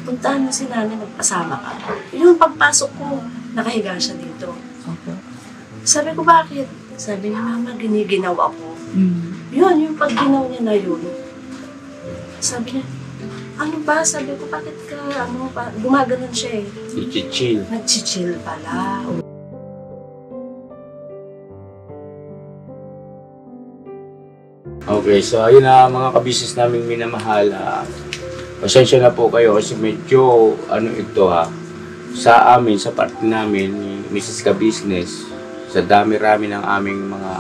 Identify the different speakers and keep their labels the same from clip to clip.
Speaker 1: puntahan mo si nanay, magpasama ka. Yung pagpasok ko, nakahiga siya dito.
Speaker 2: Okay.
Speaker 1: Sabi ko, bakit? Sabi niya, mama, giniginaw ako. Yun, yung pagginaw niya na yun. Sabi niya, ano ba? Sabi ko, bakit ka, gumaganon siya eh.
Speaker 3: Nag-chill.
Speaker 1: Nag-chill pala.
Speaker 3: Okay, so ayun na mga kabisnes naming minamahal. Pasensya na po kayo kasi medyo ito sa amin, sa parte namin ni Mrs. Kabisnes, sa dami-rami ng aming mga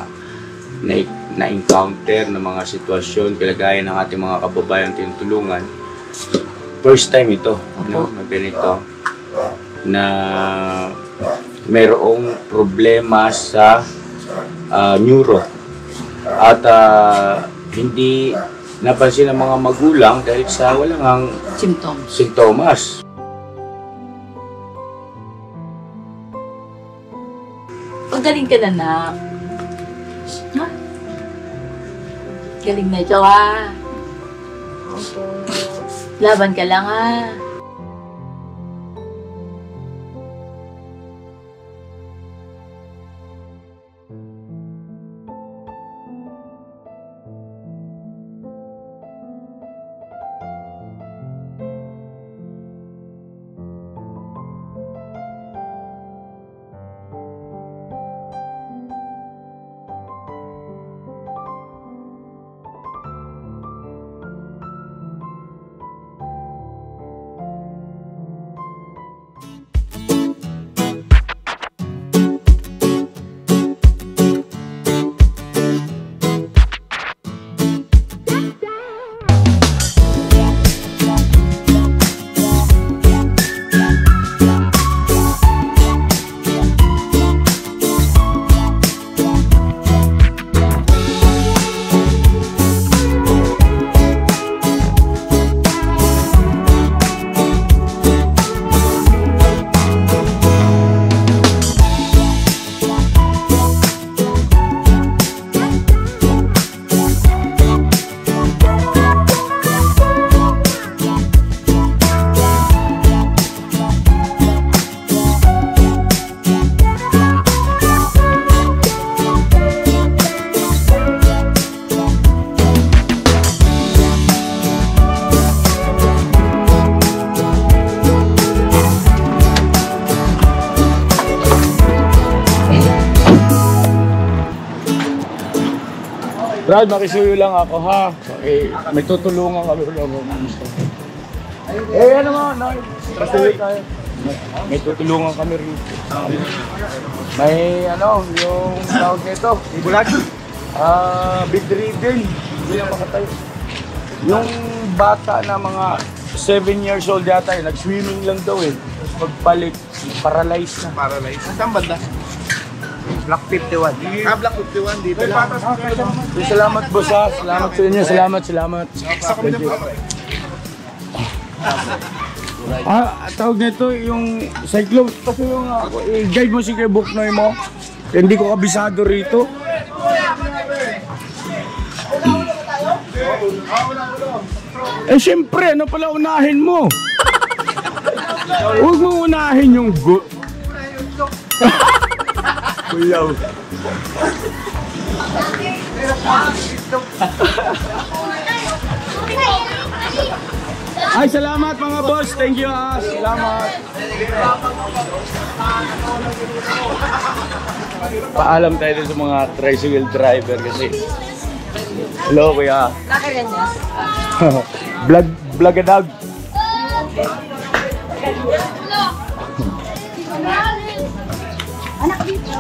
Speaker 3: na-encounter na mga sitwasyon, kalagayan ng ating mga kababayan tinutulungan. First time ito, na ganito, na mayroong problema sa neuro. At hindi napansin ng mga magulang dahil sa walang sintomas.
Speaker 2: Magaling ka na, Nak. Ha? Galing na ito, ha? Laban ka lang, ha?
Speaker 3: Brad, makisuyo lang ako ha. May tutulungan kami lang. Ano mo? Patuloy tayo. May tutulungan kami rin. May yung tawag nito. Bulag? Bedridden. Hindi na makatayo. Yung bata na mga 7 years old yata, nag-swimming lang daw eh. Tapos pagbalik, paralyzed na.
Speaker 4: Paralyzed? Saan banda? Block 51. Block 51 dito lang.
Speaker 3: Salamat boss ha. Salamat sa inyo. Salamat. Thank you. Tawag nito yung cyclone. Kasi yung guide mo si kay Buknoy mo. Hindi ko kabisado rito. Siyempre, ano pala unahin mo? Huwag mo unahin yung Kuyaw. Ay, salamat mga boss. Thank you ha. Salamat. Paalam tayo sa mga tricycle driver kasi. Hello kuya. Vlogadag.
Speaker 5: Anak dito.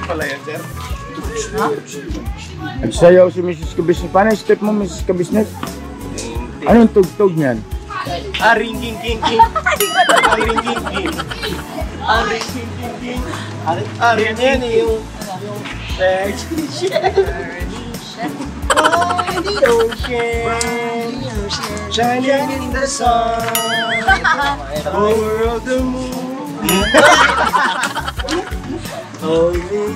Speaker 4: Pala yan, sir.
Speaker 3: Nagsayaw si Mrs. Kabisnes. Paano yung step mo, Mrs. Kabisnes? Anong tugtog niyan?
Speaker 4: Ring king king king. Ring king king. Ari na yan eh, yung sexy shit. By the ocean, shining in the sun, over the moon. Only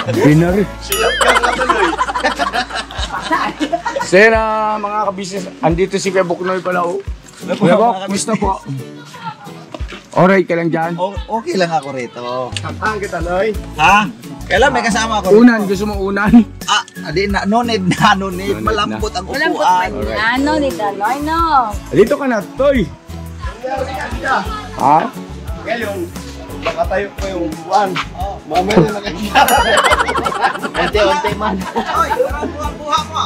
Speaker 3: Binari.
Speaker 4: siyap kang natuloy.
Speaker 3: Sena, mga kabisnes, andito si Kuya Buknoy pala, oh. Kuya Bok, kumusta po? Alright ka lang dyan?
Speaker 5: Okay lang ako rito.
Speaker 4: Kapang kita, Noy.
Speaker 5: Ha? Kailan may kasama ako rito?
Speaker 3: Unan, gusto mo unan?
Speaker 5: Di na, no need na, no need. Malambot ang
Speaker 2: Malambot ba
Speaker 5: upuan.
Speaker 2: niya? Ano ni Danoy, no?
Speaker 3: Dito ka na, Toy. Ha?
Speaker 4: Ngayon, nakatayo ko yung buwan. Mamaya na nakikita.
Speaker 5: Unti-unti man. Oy, parang buha-buha mo.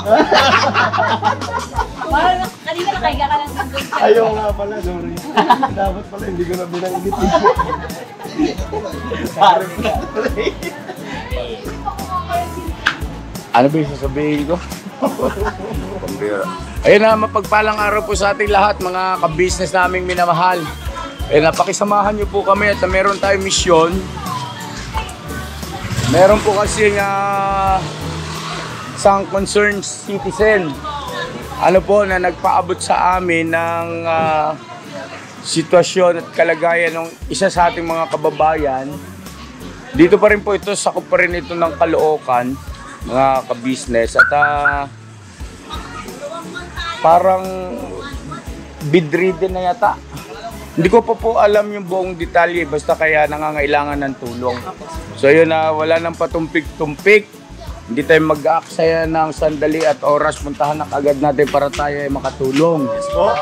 Speaker 2: Parang kanina nakahiga ka lang sa doon.
Speaker 4: Ayaw nga pala, sorry. Dapat pala, hindi ko na binanggit. Sorry pala.
Speaker 3: Ano ba yung sasabihin ko? Ayun na, mapagpalang araw po sa ating lahat, mga kabisnes naming minamahal. Napakisamahan niyo po kami at meron tayong misyon. Meron po kasi isang concerned citizen na nagpaabot sa amin ng sitwasyon at kalagayan ng isa sa ating mga kababayan. Dito pa rin po ito, sakop pa rin ito ng Caloocan, mga kabisnes. At parang bedridden na yata. Hindi ko pa po alam yung buong detalye, basta kaya nangangailangan ng tulong. So yun na, wala nang patumpik-tumpik. Hindi tayo mag-aaksaya ng sandali at oras. Puntahan na kagad natin para tayo ay makatulong.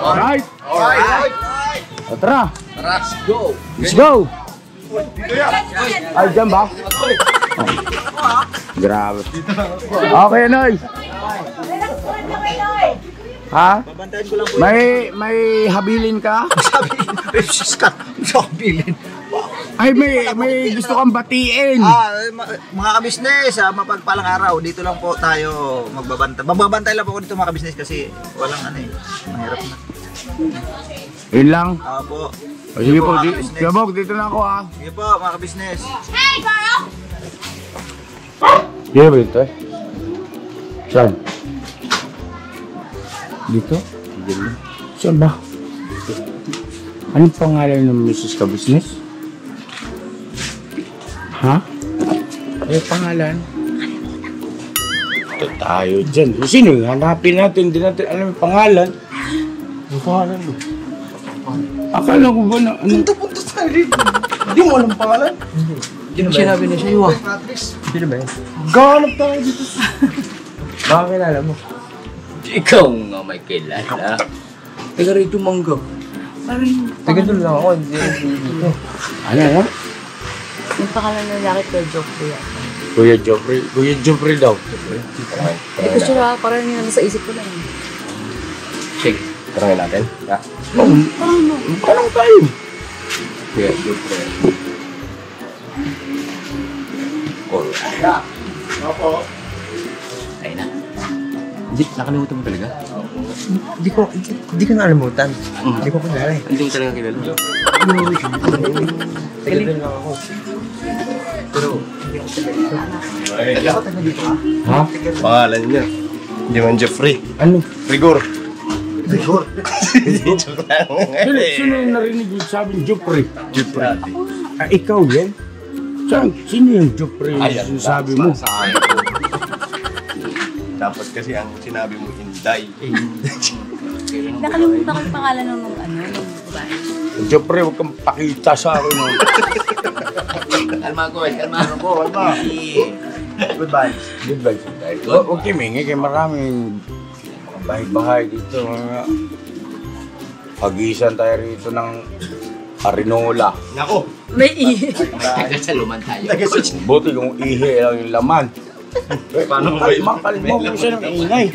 Speaker 3: Alright?
Speaker 4: Alright!
Speaker 3: O tara!
Speaker 5: Let's go.
Speaker 3: Let's go! Ay, dyan ba? Oh. Grabe. Okay, Noy. Ha?
Speaker 5: Babantayan ko lang po.
Speaker 3: May habilin ka?
Speaker 5: Sus ka. Bilin.
Speaker 3: Ay, may gusto kang batiin.
Speaker 5: Mga kabisnes, mapagpalang araw. Dito lang po tayo magbabantay. Magbabantay lang po ako dito mga kabisnes kasi walang mahirap na.
Speaker 3: Yun lang.
Speaker 5: Po.
Speaker 3: O, sige po, Kabog, dito na ako ha.
Speaker 5: Sige po mga kabisnes.
Speaker 3: Sige ba ito eh? Saan? Dito? Dito. Saan ba? Anong pangalan ng Mrs. Kabisnes? Ha? Ano pangalan? Ito tayo dyan. Sino yung hanapin natin? Hindi natin alam yung pangalan. Ang pangalan mo? Akala ko ba na ano?
Speaker 5: Punta sa rito.
Speaker 4: Hindi mo alam pangalan?
Speaker 5: Sinabi na siya yun.
Speaker 4: Sino ba yan? Ganap tayo dito. Baka kilala mo.
Speaker 5: Ikaw nga may kilala.
Speaker 4: Taga rito Mangga. Taga doon lang ako, hindi dito.
Speaker 3: Ano?
Speaker 2: Yung pangalan ng lalaki kay Joffrey yan.
Speaker 3: Kuya Joffrey. Kuya Joffrey daw.
Speaker 2: Hindi ko siya parang yun sa isip ko lang.
Speaker 4: Sige, tarangin natin.
Speaker 3: Parang tayo.
Speaker 4: Kuya Joffrey. Opo.
Speaker 5: Ay na.
Speaker 4: Hindi, nakalimutan mo talaga? Hindi ko nakalimutan. Hindi ko kilala eh.
Speaker 5: Hindi mo talaga kilala.
Speaker 4: Taga doon lang ako. Pero,
Speaker 5: Ako taga dito ka.
Speaker 3: Ha?
Speaker 4: pangalan niya. Hindi man Jeffrey.
Speaker 3: Ano?
Speaker 4: Rigor. Rigor? Joke lang.
Speaker 3: Sino yung narinig yung sabing Joffrey?
Speaker 4: Jeffrey.
Speaker 3: Ikaw yan? Sino yung Joffrey yung sabi mo?
Speaker 4: Dapat kasi ang sinabi mo, Inday.
Speaker 2: Nakalimutan ko yung pangalan ng babae.
Speaker 3: Joffrey, huwag kang pakita sa akin.
Speaker 5: Kalma ko, kalma.
Speaker 4: Kalma. Goodbye.
Speaker 3: Goodbye. Huwag kayo mingi, kaya maraming bahay-bahay dito. Pag-iisan tayo rito ng Arinola.
Speaker 4: Nako.
Speaker 2: May ihi.
Speaker 5: Taga-saluman tayo.
Speaker 3: Buti kung ihi lang yung laman.
Speaker 4: Paano mo ba yun?
Speaker 3: Kalma mo siya ng ingay.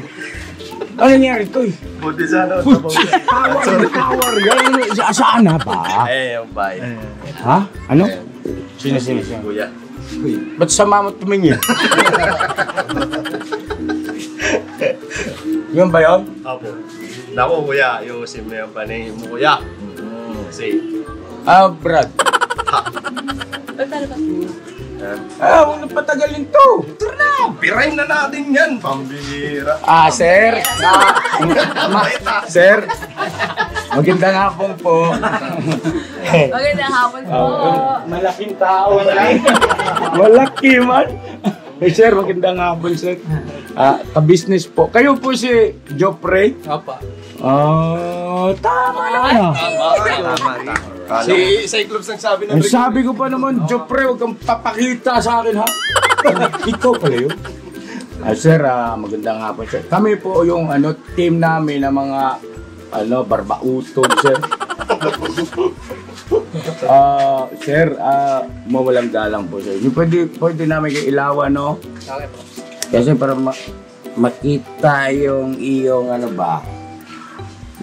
Speaker 3: Ano nangyari to eh?
Speaker 4: Buti sana.
Speaker 3: Power yan. Saan na ba?
Speaker 4: Eh, yung bay.
Speaker 3: Ha? Ano? Sino?
Speaker 4: Kuya.
Speaker 3: Ba't sama mo tumingin? Yun ba yun?
Speaker 4: Apo. Nako kuya, yung sim na yung panay mo kuya.
Speaker 3: Brad.
Speaker 2: Pagkala ba?
Speaker 3: Huwag na patagalin to.
Speaker 6: Pirain na natin yan, pambihira.
Speaker 3: Sir. Sir. Magandang hapon po.
Speaker 2: Magandang hapon po.
Speaker 3: Malaking tao na. Malaki man. Sir, magandang hapon, sir. Ka-business po. Kayo po si Jopre?
Speaker 4: Apa.
Speaker 3: Tama na.
Speaker 6: Tama. Si Cyclops nagsabi na
Speaker 3: Ang sabi ko pa naman, Jopre, huwag kang papakita sa akin, ha? Ikaw pala yun. Sir, magandang hapon, sir. Kami po yung team namin ng mga barbautog, sir. Sir, mawalang galang po, sir. Yung pwede namin kayo ilawan, no?
Speaker 4: Okay po.
Speaker 3: Kasi para makita yung iyong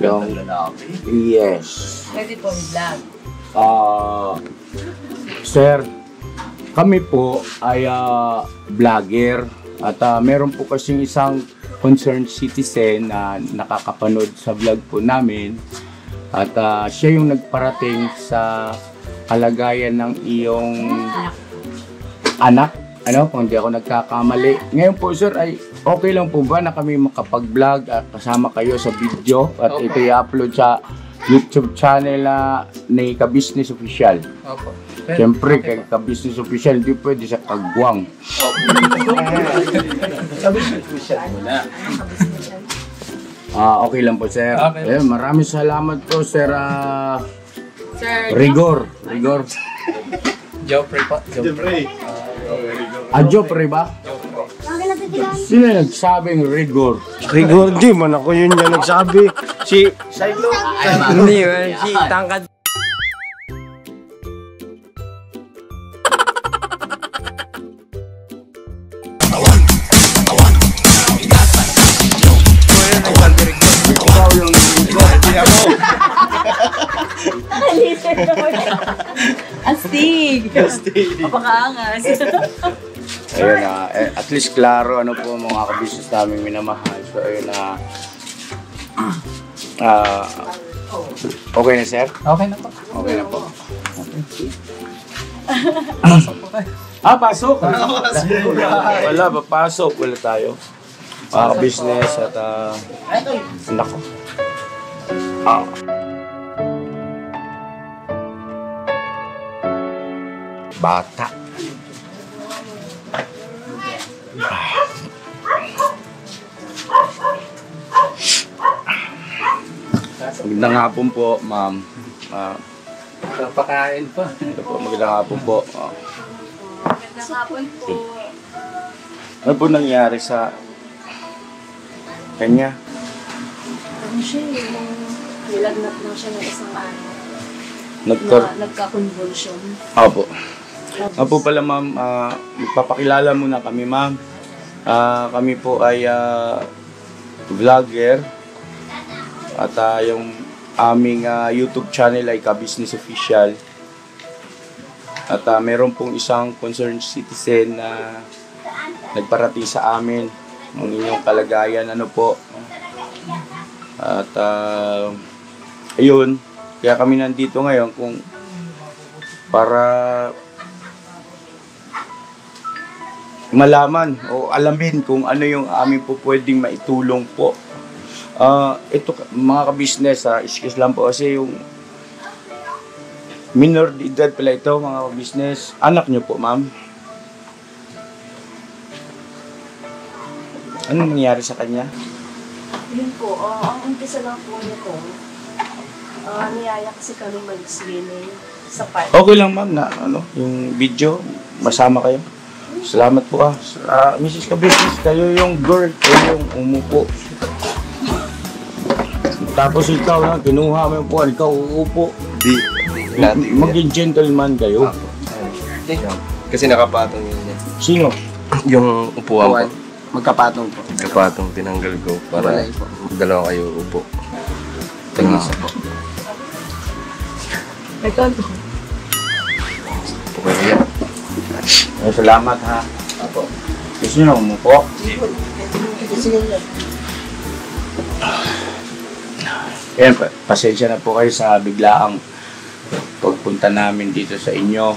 Speaker 3: yung yes.
Speaker 2: Pwede po yung vlog.
Speaker 3: Sir, kami po ay vlogger at meron po kasing isang concerned citizen na nakakapanood sa vlog po namin at siya yung nagparating sa kalagayan ng iyong anak, kung di ako nagkakamali. Ngayon po, sir, ay okay lang po ba na kami makapag-vlog at kasama kayo sa video at ito i-upload sa YouTube channel ni Ka-Business Official?
Speaker 4: Opo.
Speaker 3: Siyempre, kay Ka-Business Official, hindi pwede sa Kagwang. Ka-Business Official muna. Okay lang po, sir.
Speaker 4: Okay.
Speaker 3: Maraming salamat po, sir.
Speaker 2: Sir,
Speaker 3: Rigor.
Speaker 4: Jopre po. Jopre.
Speaker 3: Jopre ba? Sino yung nagsabing rigor?
Speaker 6: Rigor, di man ako yun yung nagsabi. Si
Speaker 4: Hindi man, si Tangkad.
Speaker 2: astig! Napakaangas.
Speaker 3: Ayun at least klaro po mga ka-business namin minamahal. So ayun okay na, sir?
Speaker 4: Okay na po.
Speaker 3: Okay na po. Pasok po kayo. Pasok? Wala, papasok. Wala tayo. Mga ka-business at anak ko. Bata. Magandang hapon po, ma'am.
Speaker 4: Pakain pa.
Speaker 3: Magandang hapon po.
Speaker 2: Magandang hapon po.
Speaker 3: Ano po nangyari sa kanya?
Speaker 1: Siya yung nilagnat lang siya ng isang nagka-convulsion.
Speaker 3: Opo. Opo pala, ma'am. Magpapakilala muna kami, ma'am. Kami po ay vlogger. At yung aming YouTube channel ay Ka-Business Official. At meron pong isang concerned citizen na nagparating sa amin ng inyong kalagayan. At ayun, kaya kami nandito ngayon para malaman o alamin kung ano yung amin po pwedeng maitulong po. Ito mga ka-business, excuse lang po kasi yung minor de edad pala ito mga ka-business. Anak nyo po, ma'am. Anong nangyari sa kanya?
Speaker 1: Yun po, ang umpisa lang po nito, niyaya kasi kami mag-swimming sa park.
Speaker 3: Okay lang, ma'am, na yung video, masama kayo. Salamat po Mrs. Ka-Business, kayo yung girl, kayo yung umupo. Tapos ikaw kinuha mo yung puwan, ikaw uupo. Maging gentleman kayo.
Speaker 6: kasi nakapatong yun niya.
Speaker 3: Sino?
Speaker 6: Yung upuan po.
Speaker 4: Magkapatong po.
Speaker 6: Nakapatong tinanggal ko para dalawa kayo upo. Tag-isa po. Okay yan.
Speaker 3: Salamat ha. Apo. Gusto nyo na umupo? Pasensya na po kayo sa biglaang pagpunta namin dito sa inyo.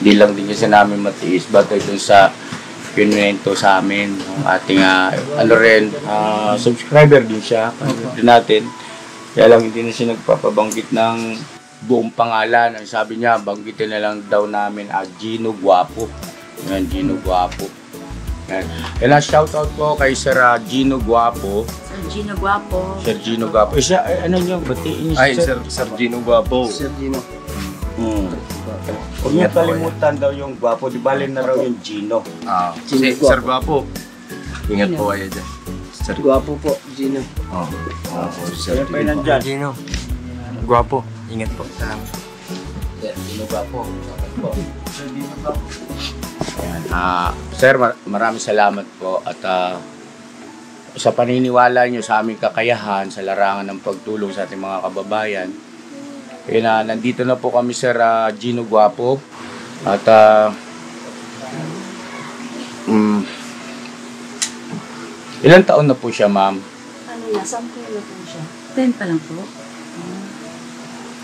Speaker 3: Hindi lang din kasi namin matiis batay dun sa pinwento sa amin ng ating subscriber din siya din natin. Kaya lang hindi na siya nagpapabanggit ng buong pangalan. Ang sabi niya, banggitin na lang daw namin Gino Guapo. Yan, Gino Guapo. Yan. Kaya shoutout po kay Sir Gino Guapo.
Speaker 2: Sir Gino Guapo.
Speaker 3: Sir Gino Guapo. Siya, ano niyo, batiin niyo
Speaker 6: Ay, Sir Gino Guapo.
Speaker 4: Sir Gino.
Speaker 3: Huwag niyo kalimutan daw yung Guapo. Di bali na raw yung Gino.
Speaker 6: Sir Guapo. Ingat po kayo dyan. Sir
Speaker 4: Guwapo po, Gino.
Speaker 3: Sir pa yun nandyan.
Speaker 4: Gino. Guwapo. Ingat po. Salamat.
Speaker 3: Sir Gino Guapo. Ayan. Sir, maraming salamat po at sa paniniwala nyo sa aming kakayahan sa larangan ng pagtulong sa ating mga kababayan. Kaya nandito na po kami Sir Gino Guapo at ilang taon na po siya, ma'am?
Speaker 1: Ano na, 10 na po siya.
Speaker 2: 10 pa lang po.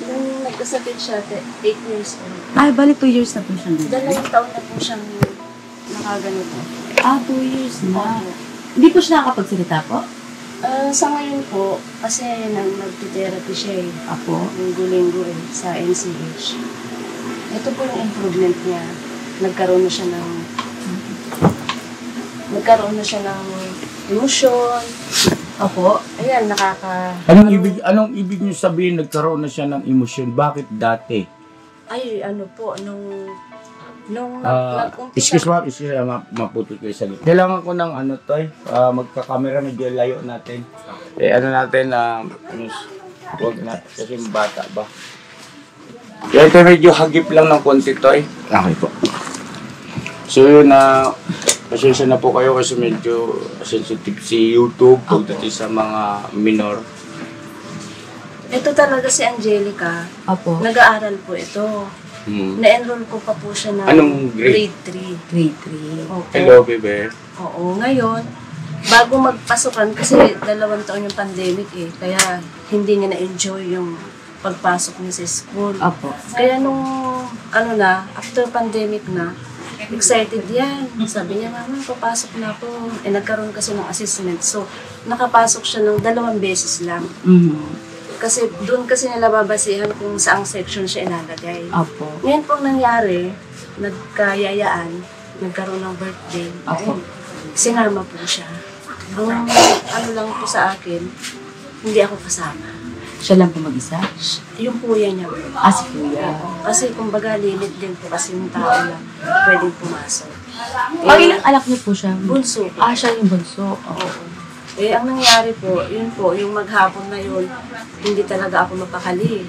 Speaker 1: Nung nagkasakit siya, 8 years old.
Speaker 2: Ay, bali 2 years na po siya.
Speaker 1: 2 taon na po siyang nakaganito.
Speaker 2: 2 years na. Hindi po siya nakakapagsalita po?
Speaker 1: Sa ngayon po, kasi nag-therapy siya
Speaker 2: Apo.
Speaker 1: linggo-linggo sa NCH. Ito po yung improvement niya. Nagkaroon na siya ng emotion.
Speaker 2: Opo.
Speaker 1: Ayan,
Speaker 3: Anong ibig niyo sabihin nagkaroon na siya ng emosyon? Bakit dati?
Speaker 1: Ay, ano po, nung
Speaker 3: Excuse me, maputol kayo sa lip. Kailangan ko ng magka-camera, medyo layo natin. Huwag na, kasi bata ba? Kaya ito medyo hagip lang ng konti to
Speaker 4: Okay po.
Speaker 3: So yun pasensya na po kayo kasi medyo sensitive si YouTube pagdating sa mga minor.
Speaker 1: Ito talaga si Angelica.
Speaker 2: Opo.
Speaker 1: Nag-aaral po ito. Na-enroll ko pa po siya ng
Speaker 3: Anong grade?
Speaker 1: grade 3.
Speaker 2: Grade 3.
Speaker 1: Opo.
Speaker 3: Hello, bebe.
Speaker 1: Oo, ngayon, bago magpasukan, kasi 2 taon yung pandemic kaya hindi niya na-enjoy yung pagpasok niya sa school.
Speaker 2: Opo.
Speaker 1: Kaya nung, after pandemic na, excited yan. Sabi niya, Mama, papasok na ako. Nagkaroon kasi ng assessment. So, nakapasok siya ng 2 beses lang. Kasi doon kasi nila babasihan kung saang section siya ilalagay.
Speaker 2: Opo.
Speaker 1: Ngayon pong nangyari, nagkayayaan, nagkaroon ng birthday.
Speaker 2: Opo.
Speaker 1: Sinama po siya. Ang lang po sa akin, hindi ako kasama.
Speaker 2: Siya lang po mag-isa?
Speaker 1: Yung kuya niya po.
Speaker 2: Si kuya.
Speaker 1: Kasi kumbaga limit din po kasi yung tao na pwedeng pumasok.
Speaker 2: Ilang anak niyo po siya?
Speaker 1: Bunso.
Speaker 2: Siya yung bunso.
Speaker 1: Oo. Ang nangyari po, yung maghapon na yun, hindi talaga ako mapakali.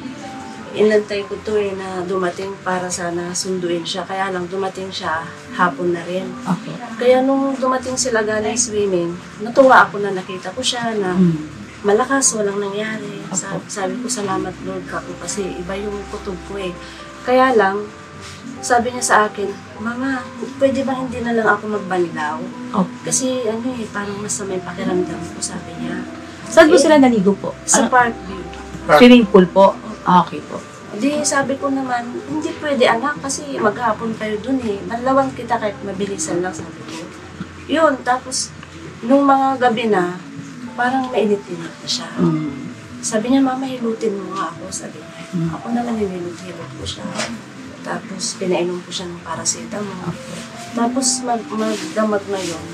Speaker 1: Inantay ko to na dumating para sana sunduin siya. Kaya lang dumating siya, hapon na rin.
Speaker 2: Okay.
Speaker 1: Kaya nung dumating sila galing swimming, natuwa ako na nakita ko siya na malakas, walang nangyari. Sabi ko, salamat Lord ka po kasi iba yung kutob ko Kaya lang, sabi niya sa akin, Mama, pwede ba hindi na lang ako magbanlaw? Kasi parang masama yung pakiramdam ko, sabi niya.
Speaker 2: Saan po sila naligo po?
Speaker 1: Sa Parkview.
Speaker 2: Swimming pool po? Okay po.
Speaker 1: Di sabi ko naman, hindi pwede anak kasi maghapon kayo dun Manlawan kita kahit mabilisan lang, sabi ko. Yun, tapos nung mga gabi na, parang mainit-init na siya. Sabi niya, Mama, hilutin mo nga ako, sabi niya. Ako naman hinilot-hilot ko siya. Tapos pinainom ko siya ng paracetamol. Tapos magdamag na yun,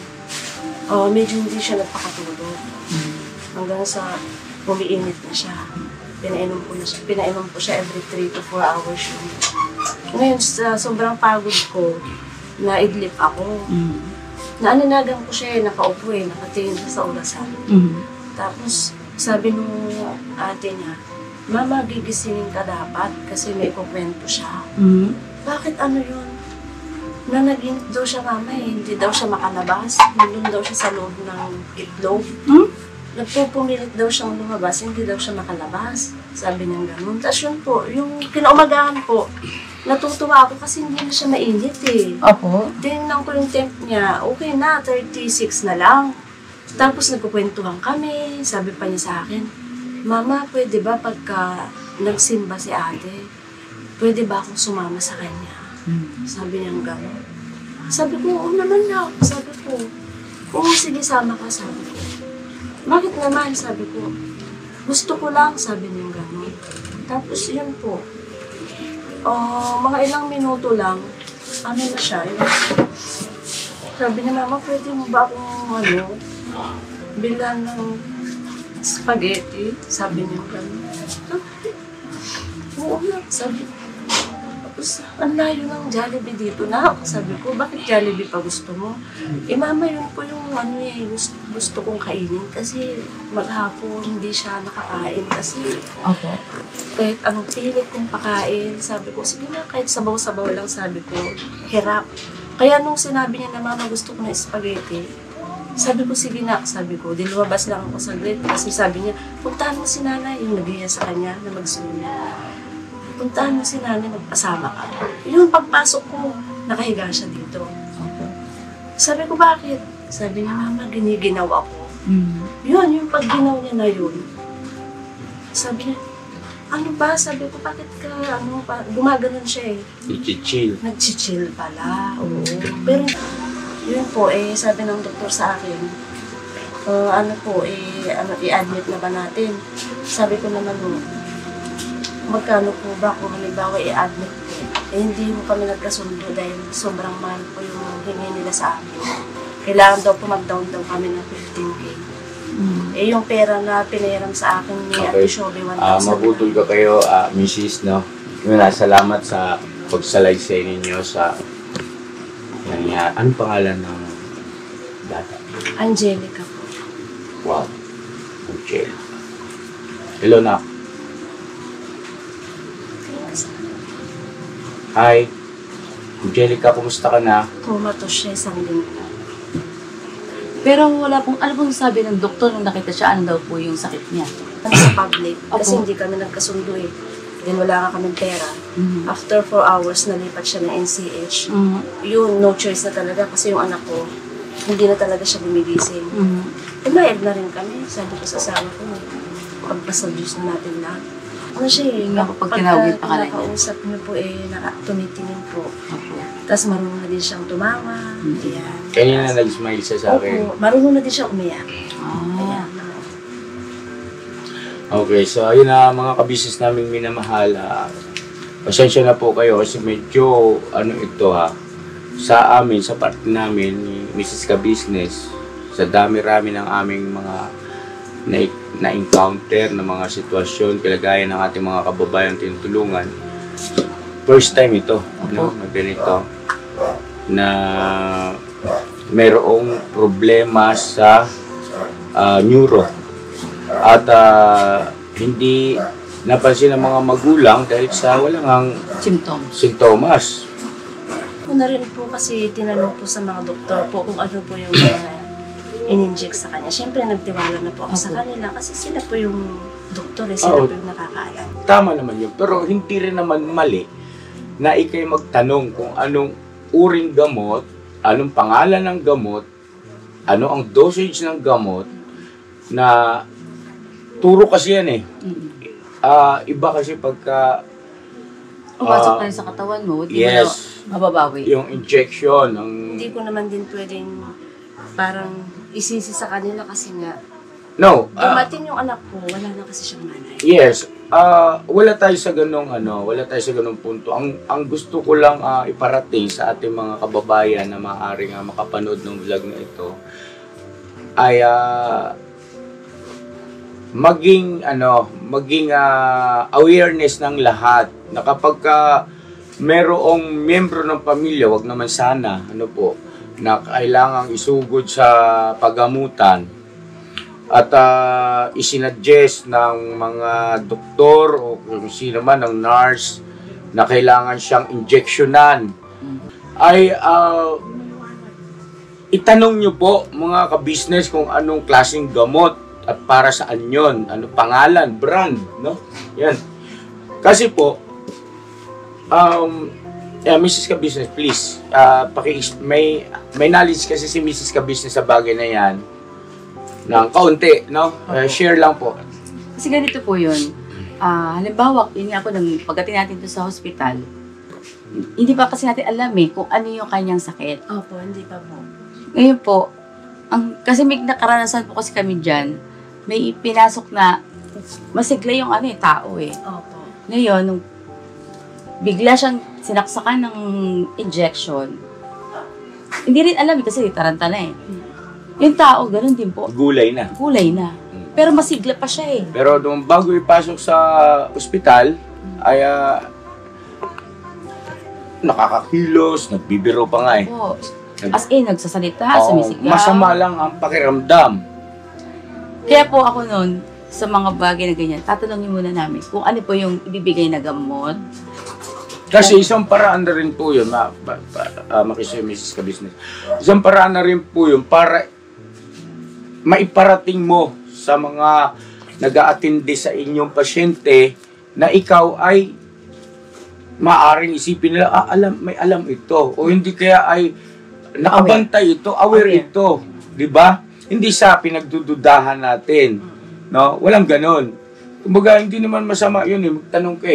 Speaker 1: medyo hindi siya nagpakatulog. Hanggang sa umiinit na siya. Pinainom ko siya every 3 to 4 hours yun. Ngayon, sa sobrang pagod ko, naidlip ako. Naaninagan ko siya nakaupo nakatingin siya sa orasan. Tapos sabi nung ate niya, Mama, gigisingin ka dapat kasi may kukwento siya. Bakit ano yun? Nanaginip daw siya, Mama hindi daw siya makalabas. Nandun daw siya sa loob ng itlog. Nagpupumilit daw siyang lumabas, hindi daw siya makalabas. Sabi niya gano'n. Tapos yun po, yung kinaumagahan po, natutuwa ako kasi hindi na siya mainit
Speaker 2: Opo.
Speaker 1: Tingnan ko yung temp niya, okay na, 36 na lang. Tapos nagkukwentuhan kami, sabi pa niya sa akin, Mama, pwede ba pagka nagsimba si ate, pwede ba akong sumama sa kanya? Sabi niya gano'n. Sabi ko, oo naman na. Sabi ko, oo, sige, sama ka, sabi ko. Bakit naman, sabi ko. Gusto ko lang, sabi niya gano'n. Tapos yun po, mga ilang minuto lang, ano na siya, yun. Sabi niya, mama, pwede mo ba akong, bilan ng spaghetti? Sabi niya gano'n. Oo na, sabi ko. Tapos, ang layo ng Jollibee dito na. Sabi ko, bakit Jollibee pa gusto mo? Mama, yun po yung gusto kong kainin. Kasi maghapon, hindi siya nakakain. Kasi kahit anong pilit kong pakain, sabi ko, sige na, kahit sabaw-sabaw lang, sabi ko, hirap. Kaya nung sinabi niya na, mama, gusto ko na spaghetti, sabi ko, sige na, sabi ko, lumabas lang ako saglit. Kasi sabi niya, puntahan mo si nanay, yung naghiya sa kanya na magsulat. Puntahan mo si nanay, magpasama ka. Yung pagpasok ko, nakahiga siya dito. Sabi ko, bakit? Sabi niya, mama, giniginaw ako. Yun, yung pagginaw niya na yun. Sabi niya, ano ba? Sabi ko, bakit ka, gumaganon siya eh.
Speaker 3: I-chill.
Speaker 1: Nag-chill pala, oo. Pero, yun po, sabi ng doktor sa akin, i-admit na ba natin? Sabi ko naman, magkano po ba kung halimbawa i-admit po? Hindi mo kami nagkasundo dahil sobrang mahal po yung hingi nila sa amin. Kailangan daw po mag-down daw kami ng 15K. Yung pera na pinahiram sa akin ni Ate Shobe, 1,000.
Speaker 3: Mabutol ka kayo, Mrs. No? Salamat sa pagsalaysay ninyo sa anong pangalan ng bata?
Speaker 1: Angelica po.
Speaker 3: Wow. Angelica. Hello, Nak. Hi. Angelica, kumusta ka na?
Speaker 1: Kumatos siya isang linggo.
Speaker 2: Pero wala pong, ano pong sabi ng doktor nung nakita siya, ano daw po yung sakit niya?
Speaker 1: Sa public, kasi hindi kami nagkasundo eh. Then wala ka kaming pera. After 4 hours, nalipat siya ng NCH. Yun, no choice na talaga kasi yung anak ko, hindi na talaga siya gumigising. Umayag na rin kami. Sabi ko sa asawa ko, pagpasadyos na natin lahat. Ano siya eh,
Speaker 2: Pag tinawagin pa ka na niya.
Speaker 1: Nakausap niyo po tumitingin po. Tapos marunong na din siyang tumawa. Ayan.
Speaker 3: Kanina nag-smile siya sa akin.
Speaker 1: Opo, marunong na din siya umiyak. Ayan.
Speaker 3: Okay, so ayun na mga kabisnes naming minamahal. Pasensya na po kayo kasi medyo sa amin, sa part namin ni Mrs. Kabisnes, sa dami-rami ng aming mga na-encounter na mga sitwasyon, kalagayan ng ating mga kababayan tinutulungan. First time ito, na ganito, na mayroong problema sa neuro. At hindi napansin ng mga magulang dahil sa walang sintomas.
Speaker 1: Ako na rin po kasi tinanong po sa mga doktor po kung ano po yung in-inject sa kanya. Siyempre, nagtiwala na po ako sa kanila kasi sila po yung doktor sila po yung nakakaalam.
Speaker 3: Tama naman yun, pero hindi rin naman mali na ikay magtanong kung anong uring gamot, anong pangalan ng gamot, ano ang dosage ng gamot, na turo kasi yan eh. Iba kasi pagka
Speaker 2: pumasok tayo sa katawan mo, hindi mo mababawi.
Speaker 3: Yung injection.
Speaker 1: Hindi ko naman din pwedeng parang isisi sa kanila kasi nga dumating yung anak ko, wala na kasi siyang nanay.
Speaker 3: Yes. Wala tayo sa ganung punto. Ang gusto ko lang iparating sa ating mga kababayan na maaaring makapanood ng vlog na ito ay maging awareness ng lahat na kapag merong miyembro ng pamilya, wag naman sana na kailangang isugod sa paggamutan at isinadjust ng mga doktor o kung sino man ng nurse na kailangan siyang injeksyonan ay itanong nyo po mga kabisnes kung anong klaseng gamot at para saan yun, ano pangalan, brand, no? Yan. Kasi po Mrs. Kabisnes, please, may knowledge kasi si Mrs. Kabisnes sa bagay na yan ng kaunti, no? Share lang po.
Speaker 2: Kasi ganito po yun. halimbawa, yun nga po, pagdating natin doon sa hospital, hindi pa kasi natin alam kung ano yung kanyang sakit.
Speaker 1: Opo, hindi pa po.
Speaker 2: Ngayon po, kasi may nakaranasan po kasi kami dyan, may pinasok na masigla yung tao
Speaker 1: Opo.
Speaker 2: Ngayon, nung bigla siyang sinaksakan ng injection, hindi rin alam kasi tarantala Yung tao, ganun din po.
Speaker 3: Gulay na.
Speaker 2: Kulay na. Pero masigla pa siya
Speaker 3: Pero nung bago ipasok sa ospital, ay nakakakilos, nagbibiro pa nga
Speaker 2: Oo. As in, nagsasalita, sumisigaw.
Speaker 3: Masama lang ang pakiramdam.
Speaker 2: Kaya po ako noon, sa mga bagay na ganyan, tatanungin muna namin kung ano po yung ibibigay na gamot.
Speaker 3: Kasi isang paraan na rin po yun, makisuyo Mrs. Kabisnes, isang paraan na rin po yun para maiparating mo sa mga nag-aatindi sa inyong pasyente na ikaw ay maaring isipin nila, may alam ito. O hindi kaya ay nakabantay ito, aware ito. Diba? Hindi sa pinagdududahan natin. No? Walang ganon. Kumbaga, hindi naman masama yun magtanong ka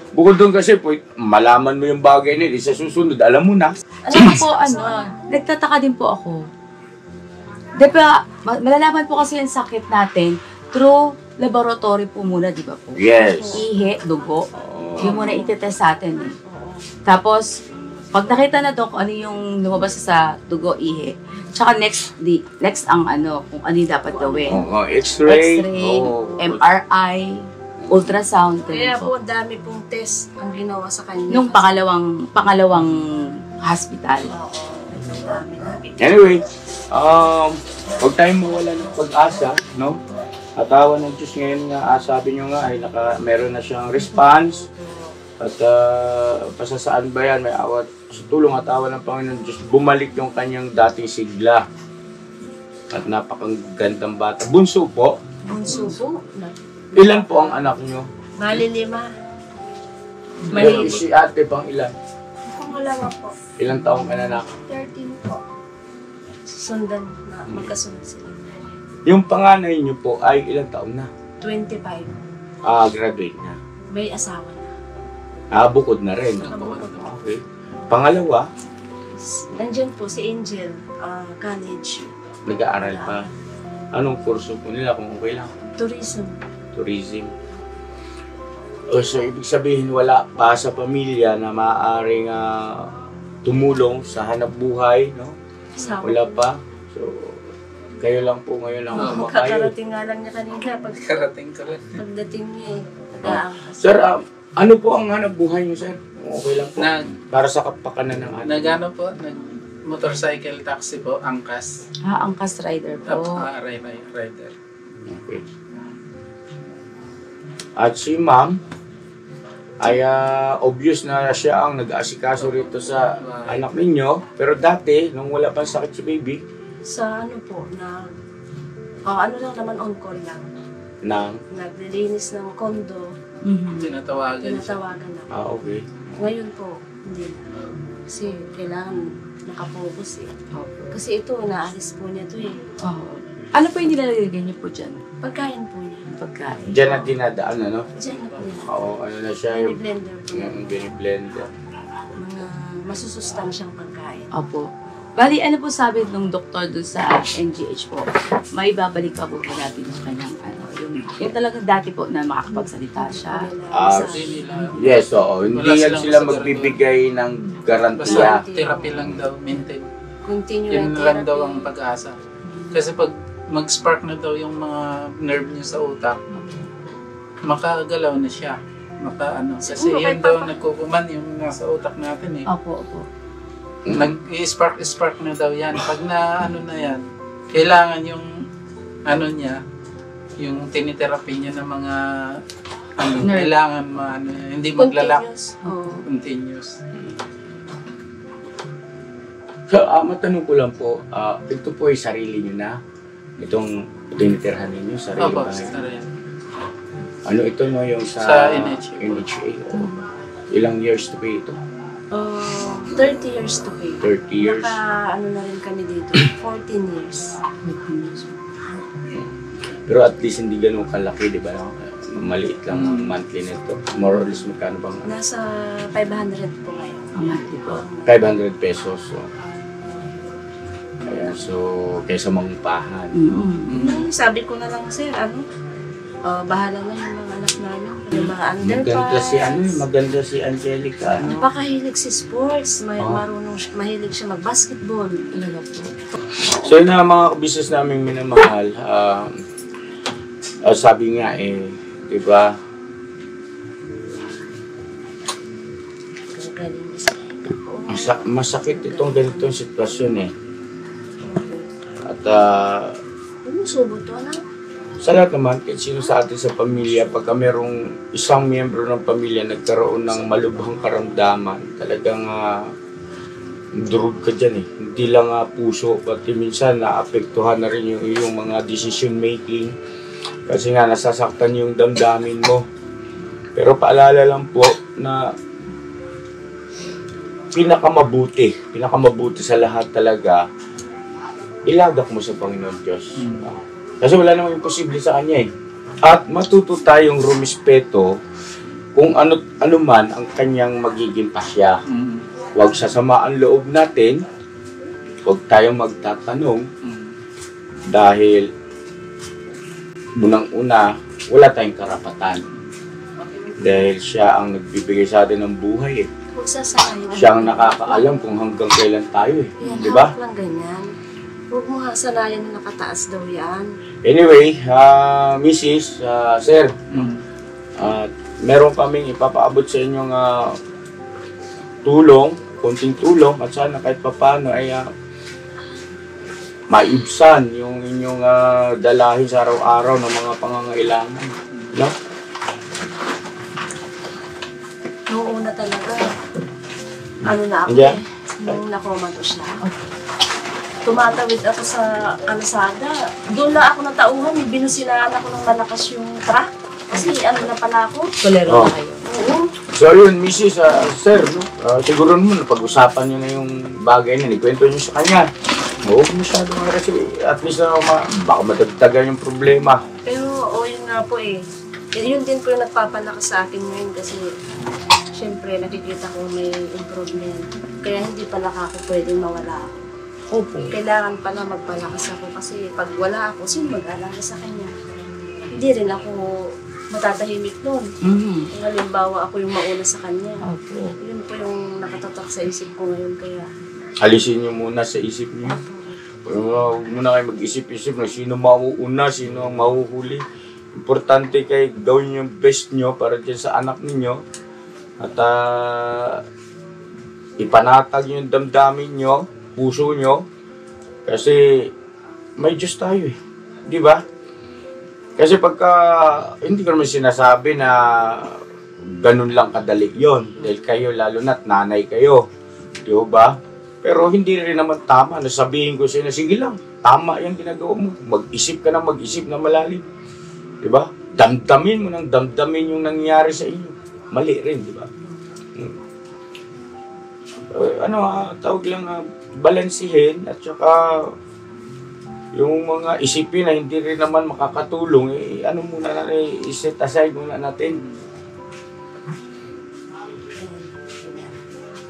Speaker 3: Bukod doon kasi po, malaman mo yung bagay nila, sa susunod, alam mo na.
Speaker 2: Alam po, nagtataka din po ako. Diba, malalaman po kasi yung sakit natin through laboratory po muna, di ba po?
Speaker 3: Yes.
Speaker 2: Ihi, dugo. Yung muna itetest sa atin Tapos, pag nakita na to kung ano yung lumabas sa dugo, ihi, tsaka next ang kung ano yung dapat gawin.
Speaker 3: X-ray,
Speaker 2: MRI, ultrasound.
Speaker 1: Kaya po, dami pong test ang ginawa sa kanya.
Speaker 2: Nung pangalawang hospital.
Speaker 1: Oo. Dami.
Speaker 3: Anyway, huwag tayong mawala ng pag-asa, no? Atawan ng Diyos ngayon nga, sabi nyo nga, ay meron na siyang response. At pasasaan ba yan, may awat, sa tulong at awa ng Panginoon Diyos, bumalik yung kanyang dating sigla. At napakagandang bata. Bunso po.
Speaker 1: Bunso po.
Speaker 3: Ilan po ang anak nyo?
Speaker 1: Bali 5.
Speaker 3: Si ate pang ilan?
Speaker 1: Pangalawa po.
Speaker 3: Ilang taong ka na anak?
Speaker 1: 13 po. Susundan na magkasunod sila.
Speaker 3: Yung panganay nyo po ay ilang taon na?
Speaker 1: 25.
Speaker 3: Graduate na.
Speaker 1: May asawa na.
Speaker 3: Bukod na rin.
Speaker 1: Bukod.
Speaker 3: Okay. Pangalawa,
Speaker 1: Nandiyan po si Angel, college.
Speaker 3: nag-aaral pa. Anong kurso po nila kung okay lang?
Speaker 1: Tourism.
Speaker 3: Tourism. So, ibig sabihin wala pa sa pamilya na maaaring tumulong sa hanap buhay, no?
Speaker 1: Asawa.
Speaker 3: Wala pa. So, kayo lang po ngayon ang kumakayo.
Speaker 1: Kakarating nga lang niya kanina.
Speaker 6: Karating ko rin.
Speaker 1: Pagdating niya nag-aangkas.
Speaker 3: Sir, ano po ang hanap buhay niyo, sir? Okay lang po. Para sa kapakanan ng ating.
Speaker 6: Nagano po, motorcycle taxi po, angkas.
Speaker 2: Angkas rider po.
Speaker 6: Rider.
Speaker 3: Okay. At si ma'am, ay obvious na siya ang nag-aasikaso rito sa anak ninyo. Pero dati, nung wala pa sakit si baby,
Speaker 1: Sa po, ano lang naman on call lang. Naglilinis ng kondo,
Speaker 6: Tinatawagan siya.
Speaker 1: tinatawagan na.
Speaker 3: okay.
Speaker 1: Ngayon po, hindi na. Kasi kailangan nakapokus Kasi ito, naalis po niya to
Speaker 2: Ano po yung nilalagay niyo po dyan?
Speaker 1: Pagkain po niya.
Speaker 2: Pagkain.
Speaker 3: Diyan na dinadaan, ano?
Speaker 1: Diyan na po niya.
Speaker 3: Oo, ano na siya yung
Speaker 1: Blender po.
Speaker 3: biniblender.
Speaker 1: Mga masusustansyang pagkain.
Speaker 2: Opo. Bali, ano po sabi ng doktor doon sa NGH po? May babalik pa po natin yung kanyang yung talagang dati po na makakapagsalita siya.
Speaker 3: Yes, oo. Hindi
Speaker 6: Wala
Speaker 3: yan
Speaker 6: silang
Speaker 3: sila
Speaker 6: sigurado.
Speaker 3: magbibigay ng garantiya.
Speaker 6: Basta therapy lang daw, maintain.
Speaker 1: Continue
Speaker 6: Yun
Speaker 1: yung
Speaker 6: lang daw
Speaker 1: therapy.
Speaker 6: ang pag-asa. Kasi pag mag-spark na daw yung mga nerve niya sa utak, makagalaw na siya. Kasi
Speaker 1: Siguro
Speaker 6: yun
Speaker 1: kahit
Speaker 6: daw
Speaker 1: papa-
Speaker 6: nagkukuman yung nasa utak natin
Speaker 2: Opo.
Speaker 6: Nag-spark na daw yan. Pag na yan, kailangan yung niya, yung tinitherapy niya ng mga
Speaker 2: Nerve.
Speaker 6: kailangan hindi maglalak.
Speaker 1: Continuous. Oo.
Speaker 6: Continuous.
Speaker 3: So, matanong ko lang po, ito po ay sarili niyo na? Itong tinitirhan ninyo, sarili
Speaker 6: Opo,
Speaker 3: ba?
Speaker 6: sarili.
Speaker 3: Ano ito, no? Yung sa
Speaker 6: NHA.
Speaker 3: NHA. Ilang years to pay ito?
Speaker 1: 30 years to pay.
Speaker 3: 30 years.
Speaker 1: Na rin kami dito, 14 years.
Speaker 3: Pero at least hindi ganun kalaki, di ba? No? Maliit lang ang monthly nito. More or less, magkano bang?
Speaker 1: Nasa 500 po ngayon.
Speaker 2: Ang monthly po.
Speaker 3: 500 pesos. So. Kaya, so, kaysa mangupahan.
Speaker 1: Sabi ko na lang, sir, bahala na yung mga anak namin. Yung mga underpass.
Speaker 3: Maganda si Angelica.
Speaker 1: Napakahilig si sports. Mahilig siya mag-basketball.
Speaker 2: Talaga po.
Speaker 3: So yun na mga business namin minamahal. Sabi nga di ba? Masakit itong ganitong sitwasyon At
Speaker 1: Subo to na.
Speaker 3: sa lahat naman, kahit sino sa atin sa pamilya, pagka merong isang miyembro ng pamilya nagkaroon ng malubhang karamdaman, talagang durog ka dyan Hindi lang puso, pati minsan naapektuhan na rin yung iyong mga decision making. Kasi nga nasasaktan yung damdamin mo. Pero paalala lang po na pinakamabuti sa lahat talaga, ilagak mo sa Panginoon Diyos. Kasi wala namang imposible sa Kanya At matuto tayong rumispeto kung ano man ang Kanyang magiging pasya. Huwag sasamaan loob natin, huwag tayong magtatanong, dahil unang-una, wala tayong karapatan. Dahil Siya ang nagbibigay sa atin ng buhay
Speaker 1: Huwag sasakay.
Speaker 3: Siya ang nakakaalam kung hanggang kailan tayo
Speaker 1: Yan,
Speaker 3: Di ba?
Speaker 1: hawak lang ganyan. Huwag mo hasanayan na nakataas daw yan.
Speaker 3: Anyway, Mrs., Sir, meron kaming ipapaabot sa inyong konting tulong, at sana kahit papano ay maibsan yung inyong dalahin sa araw-araw ng mga pangangailangan. No?
Speaker 1: Noong una talaga, na ako nung nakomato siya. Tumatawid ako sa kalsada. Doon na ako natauhan, binusinaan ako ng malakas yung truck. Kasi na pala ako.
Speaker 2: Kulero na kayo.
Speaker 1: Oo.
Speaker 3: So yun, Mrs., Sir, siguro mo, pag-usapan nyo na yung bagay na, ikwento nyo sa kanya. Huwag masyado nga kasi, at least baka madagdagan yung problema.
Speaker 1: Pero, yun nga po Yun din po yung nagpapalakas sa akin ngayon kasi syempre nakikita ko may improvement. Kaya hindi pala ako pwedeng mawala ako.
Speaker 2: Opo.
Speaker 1: Kailangan pala magpalakas ako kasi pag wala ako, sino mag-alaga sa kanya? Hindi rin ako matatahimik nun. Kung halimbawa ako yung mauna sa kanya.
Speaker 2: Opo.
Speaker 1: Yun po yung nakatatak sa isip ko ngayon kaya.
Speaker 3: Alisin nyo muna sa isip nyo. Huwag muna kayo mag-isip-isip na sino mauuna, sino ang mahuhuli. Importante kayo gawin yung best nyo para dyan sa anak ninyo. At ipanatag yung damdamin nyo, puso nyo. Kasi may Diyos tayo Di ba? Kasi pagka, hindi ko naman sinasabi na ganun lang kadali yon dahil kayo, lalo na't nanay kayo. Di ba? Pero hindi rin naman tama na sabihin ko sa'yo na sige lang, tama yung ginagawa mo. Mag-isip ka na mag-isip na malalim. Di ba? Damdamin mo ng damdamin yung nangyari sa inyo. Mali rin, di ba? Tawag lang, balansihin at saka yung mga isipin na hindi rin naman makakatulong, muna na i-set aside muna natin.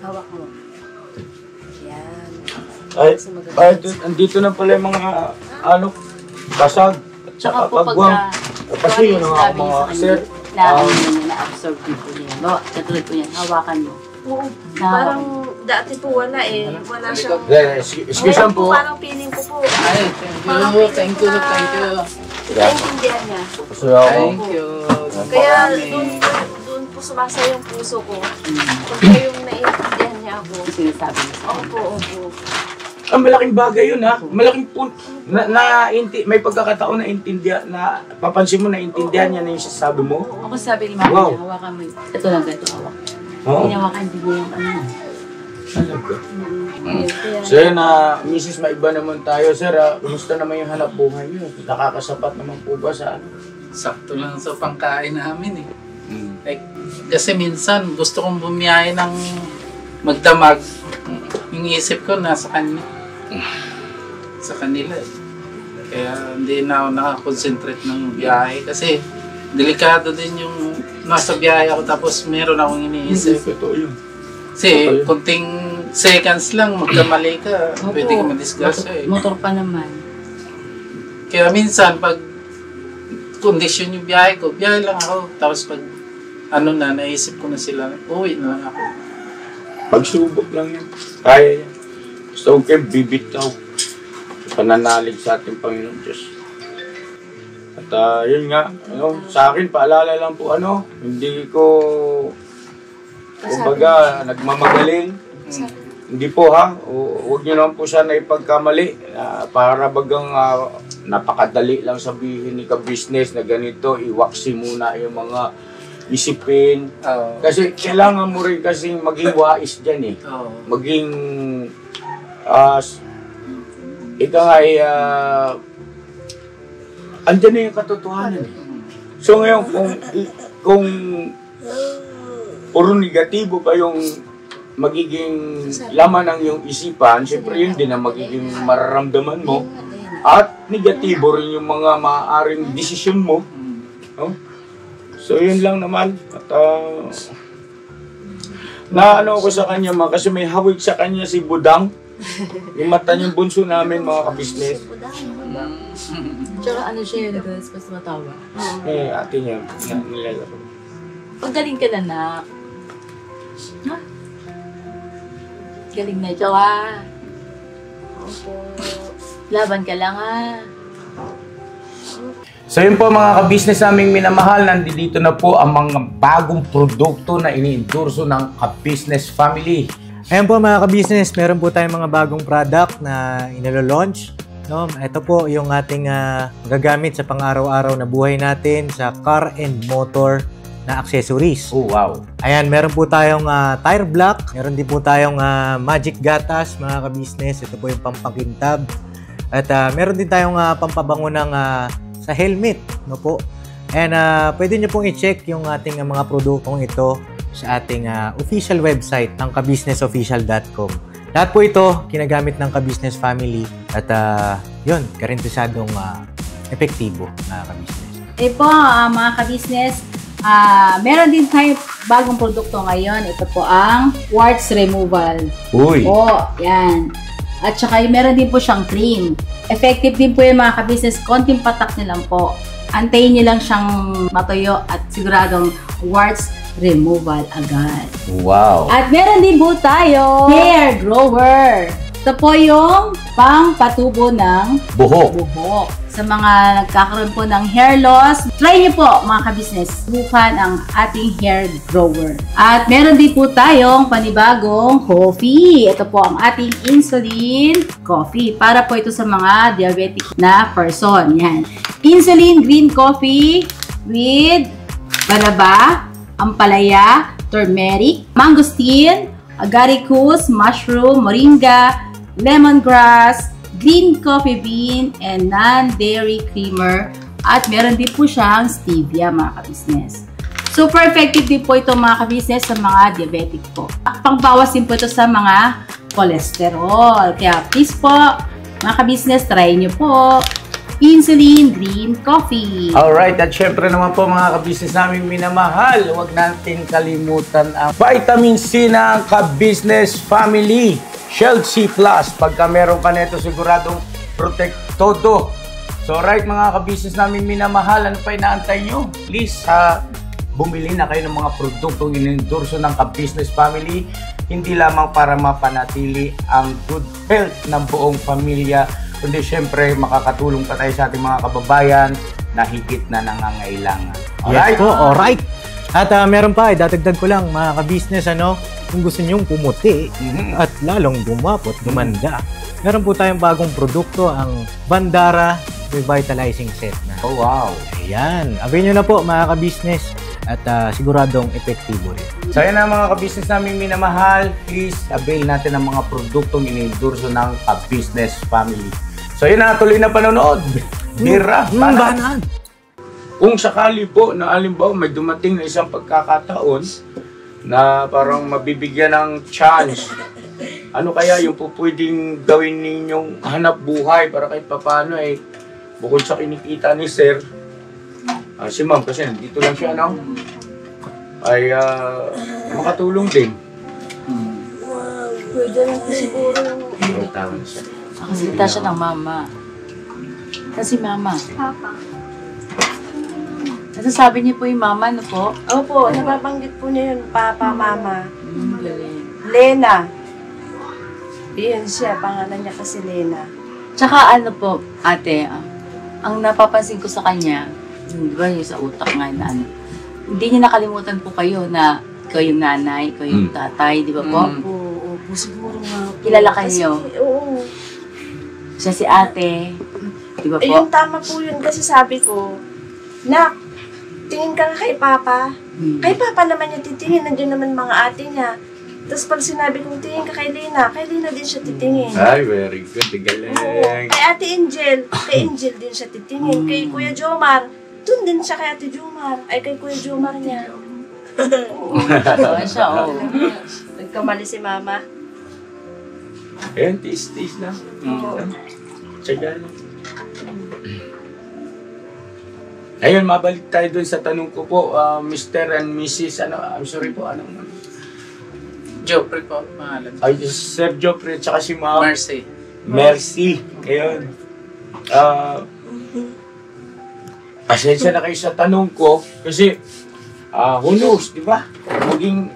Speaker 1: Hawak mo. Yan.
Speaker 3: Andito na pala yung mga, kasag at saka pagwang. Kasi yun ang mga, sir,
Speaker 2: na-absorb din po niya. Bawa, katulad po yan, hawakan mo.
Speaker 1: Oo. Parang dati po wala wala siyang...
Speaker 3: Excuse
Speaker 1: Ngayon
Speaker 3: po.
Speaker 1: Parang feeling ko po.
Speaker 6: Ay, thank you.
Speaker 1: Naiintindihan niya.
Speaker 6: Thank you.
Speaker 1: Kaya doon po sumasa yung puso ko. Kaya yung naiintindihan niya ako.
Speaker 2: Sinasabi niya.
Speaker 1: Opo.
Speaker 3: Malaking bagay yun Malaking may pagkakataon na intindihan, na papansin mo na intindihan niya na yung sasabi mo.
Speaker 2: Ako sabi ni Mama niya, hawakan mo. Ito lang ganito hawak. Hinawakan din niya yung
Speaker 3: Talaga. So yun Mrs. Maiba naman tayo, sir. Kumusta naman yung hanap buhay niyo? Nakakasapat naman po ba sa
Speaker 6: Sakto lang sa pangkain namin kasi minsan gusto kong bumiyahe ng magdamag. Yung isip ko nasa kanya. Sa kanila Kaya hindi na ako nakakonsentrate ng biyahe kasi delikado din yung nasa biyahe ako tapos meron akong iniisip.
Speaker 3: Totoo yun.
Speaker 6: Kasi kunting seconds lang, magkamali ka,
Speaker 2: Opo.
Speaker 6: pwede ka madisgrasya eh.
Speaker 2: Motor pa naman.
Speaker 6: Kaya minsan, pag kondisyon yung biyahe ko, biyahe lang ako. Tapos pag naisip ko na sila, uwi na lang ako.
Speaker 3: Pagsubok lang yan. Kaya yan. Basta huwag kayong bibitaw. Pananalig sa ating Panginoon Diyos. At yun nga, sa akin, paalala lang po, hindi ko, kumbaga, nagmamagaling. Hindi po ha, huwag nyo naman po sana ipagkamali. Para bagang napakadali lang sabihin ni ka-business na ganito, iwaksi muna yung mga isipin. Kasi kailangan mo rin kasi maging wais dyan eh. Maging, ika nga andyan na yung katotohanan eh. So ngayon, kung puro negatibo pa yung magiging laman ng iyong isipan, siyempre yun din ang magiging mararamdaman mo. At negatibo rin yung mga maaaring desisyon mo. No? So yun lang naman. At naano ko sa kanya kasi may hawig sa kanya si Budang. Yung mata niyang bunso namin mga ka-business.
Speaker 2: Tsaka siya, nag-response matawa.
Speaker 3: Ate niya, nilalaro.
Speaker 2: Pagaling ka na, nak. Ha? Galing na, tsaka. Laban ka lang, ha?
Speaker 3: So yun po mga ka-business naming minamahal, nandito na po ang mga bagong produkto na ini-endorso ng ka-business family.
Speaker 4: Ayan po mga ka-business, meron po tayong mga bagong product na inilo-launch. No? Ito po yung ating magagamit sa pang-araw-araw na buhay natin sa car and motor na accessories.
Speaker 3: Oh wow!
Speaker 4: Ayan, meron po tayong tire block, meron din po tayong magic gatas mga ka-business. Ito po yung pampakintab. At meron din tayong pampabango ng sa helmet, no po. And pwede nyo pong i-check yung ating mga produktong ito sa ating official website ng kabusinessofficial.com. Lahat po ito kinagamit ng ka-business family at yun, garantisadong epektibo na ka-business.
Speaker 7: Po, mga ka-business, meron din tayo bagong produkto ngayon. Ito po ang warts removal.
Speaker 3: Uy!
Speaker 7: Po, yan. At saka meron din po siyang cream. Effective din po yung mga ka-business. Konting patak nyo lang po. Antayin nyo lang siyang matuyo at siguradong warts removal agad.
Speaker 3: Wow!
Speaker 7: At meron din po tayo hair grower. Ito po yung pang-patubo ng
Speaker 3: Buhok!
Speaker 7: Sa mga nagkakaroon po ng hair loss, try nyo po mga ka-business. Subukan ang ating hair grower. At meron din po tayong panibagong coffee. Ito po ang ating insulin coffee. Para po ito sa mga diabetic na person. Yan. Insulin green coffee with balaba, ampalaya, turmeric, mangosteen, agaricus, mushroom, moringa, lemongrass, green coffee bean, and non-dairy creamer. At meron din po siyang stevia mga ka-business. Super effective din po ito mga ka-business sa mga diabetic po. Pangbawas din po ito sa mga cholesterol. Kaya please po mga ka-business, try nyo po insulin green coffee.
Speaker 3: Alright, at syempre naman po mga ka-business namin minamahal, huwag natin kalimutan ang vitamin C ng ka-business family. Shield C+. Pagka meron ka nito, siguradong protect todo. So right mga ka-business namin minamahal, ano pa inaantay nyo? Please, bumili na kayo ng mga produktong in-endorso ng ka-business family. Hindi lamang para mapanatili ang good health ng buong pamilya, kundi syempre makakatulong pa tayo sa ating mga kababayan na higit na nangangailangan. Alright?
Speaker 4: Yes po, alright. At meron pa, dadagdag ko lang mga ka-business, kung gusto nyong pumuti at lalong gumapot, gumanda. Meron po tayong bagong produkto, ang Bandara Revitalizing Set na.
Speaker 3: Oh wow!
Speaker 4: Ayan, avail nyo na po mga ka-business at siguradong epektibo rin.
Speaker 3: So yan ang mga ka-business namin minamahal, please avail natin ang mga produktong in-endorso ng ka-business family. So yun na, tuloy na panonood. Bira,
Speaker 4: Banaan!
Speaker 3: Kung sakali po na alimbawa may dumating na isang pagkakataon na parang mabibigyan ng chance, ano kaya yung po pwedeng gawin ninyong hanap buhay para kahit paano bukod sa kinikita ni Sir, Si ma'am kasi dito lang siya, no? Ay makatulong din.
Speaker 1: Pwede lang po siguro yung...
Speaker 3: Tawag siya.
Speaker 2: Nakasalita siya ng mama. Kasi mama.
Speaker 1: Papa.
Speaker 2: Nasasabi niyo po yung mama, ano po?
Speaker 1: Opo, nababanggit po niya yun, Papa, Mama.
Speaker 2: Galing.
Speaker 1: Lena. Iyon siya, pangalan niya kasi Lena.
Speaker 2: Tsaka ano po, ate, ang napapansin ko sa kanya, di ba yung sa utak nga na ano, hindi niya nakalimutan po kayo na ikaw yung nanay, ikaw yung tatay, di ba po?
Speaker 1: Opo, siguro nga.
Speaker 2: Kilala kayo?
Speaker 1: Oo.
Speaker 2: Siya si ate, di ba po?
Speaker 1: Yung tama po yun kasi sabi ko, Nak, tingin ka nga kay Papa. Kay Papa naman yung titingin, nandiyan naman mga ate niya. Tapos pag sinabi kong tingin ka kay Lena din siya titingin.
Speaker 3: Ay, very good. Galing.
Speaker 1: Kay Ate Angel, kay Angel din siya titingin. Kay Kuya Jomar, dun din siya kay Ate Jomar. Ay, kay Kuya Jomar niya.
Speaker 2: Tatawa siya, oh.
Speaker 1: Nagkamali si Mama.
Speaker 3: Ayan, tis lang. Tsaga lang. Ayun, mabalik tayo dun sa tanong ko po, Mr. and Mrs. I'm sorry po, anong
Speaker 6: Joffrey po, pangalan.
Speaker 3: Ay, Sir Joffrey, tsaka si Ma'am
Speaker 6: Mercy.
Speaker 3: Mercy. Ayun. Pasensya na kayo sa tanong ko, kasi, who knows, di ba? Maging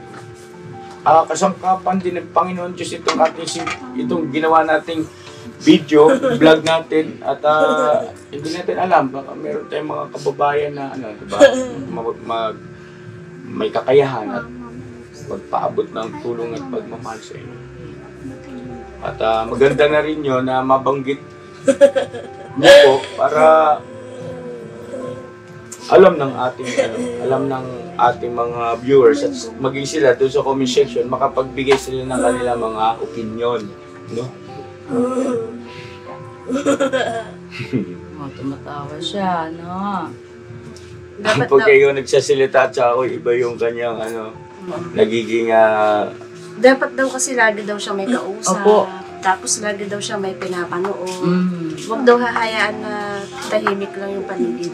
Speaker 3: kasangkapan din ng Panginoon Diyos itong ginawa nating video, vlog natin, at hindi natin alam, baka meron tayong mga kababayan na ano, diba, may kakayahan at magpaabot ng tulong at pagmamahal sa inyo. At maganda na rin yun na mabanggit niyo po para alam ng ating mga viewers at maging sila doon sa comment section, makapagbigay sila ng kanilang mga opinion, no?
Speaker 2: Tumatawa siya, no?
Speaker 3: Pag kayo nagsasalita at ako, iba yung kanyang nagiging...
Speaker 1: Dapat daw kasi lagi daw siya may kausap.
Speaker 2: Opo.
Speaker 1: Tapos lagi daw siya may pinapanood. Huwag daw hahayaan na tahimik lang yung paligid.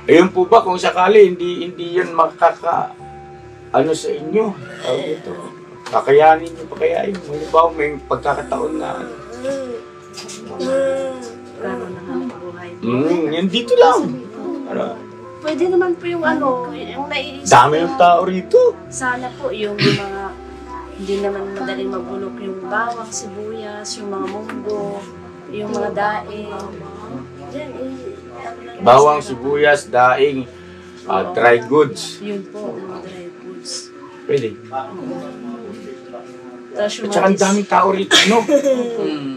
Speaker 3: Ayun po ba, kung sakali, hindi yun sa inyo. Ito, kakayanin nyo pa kaya yun. Halimbawa, may pagkakataon na
Speaker 1: Gano'n na nga ang buhay.
Speaker 3: yan dito lang.
Speaker 1: Pwede naman po yung yung naiisip
Speaker 3: Dami ng tao rito.
Speaker 1: Sana po yung mga hindi naman madaling magbulok yung bawang, sibuyas, yung mga munggo, yung mga daing. Yan,
Speaker 3: Bawang, sibuyas, daing, dry goods.
Speaker 1: Yun po, mga dry goods.
Speaker 3: Pwede.
Speaker 1: Tapos
Speaker 3: At
Speaker 1: yung
Speaker 3: saka ang daming tao rito, no?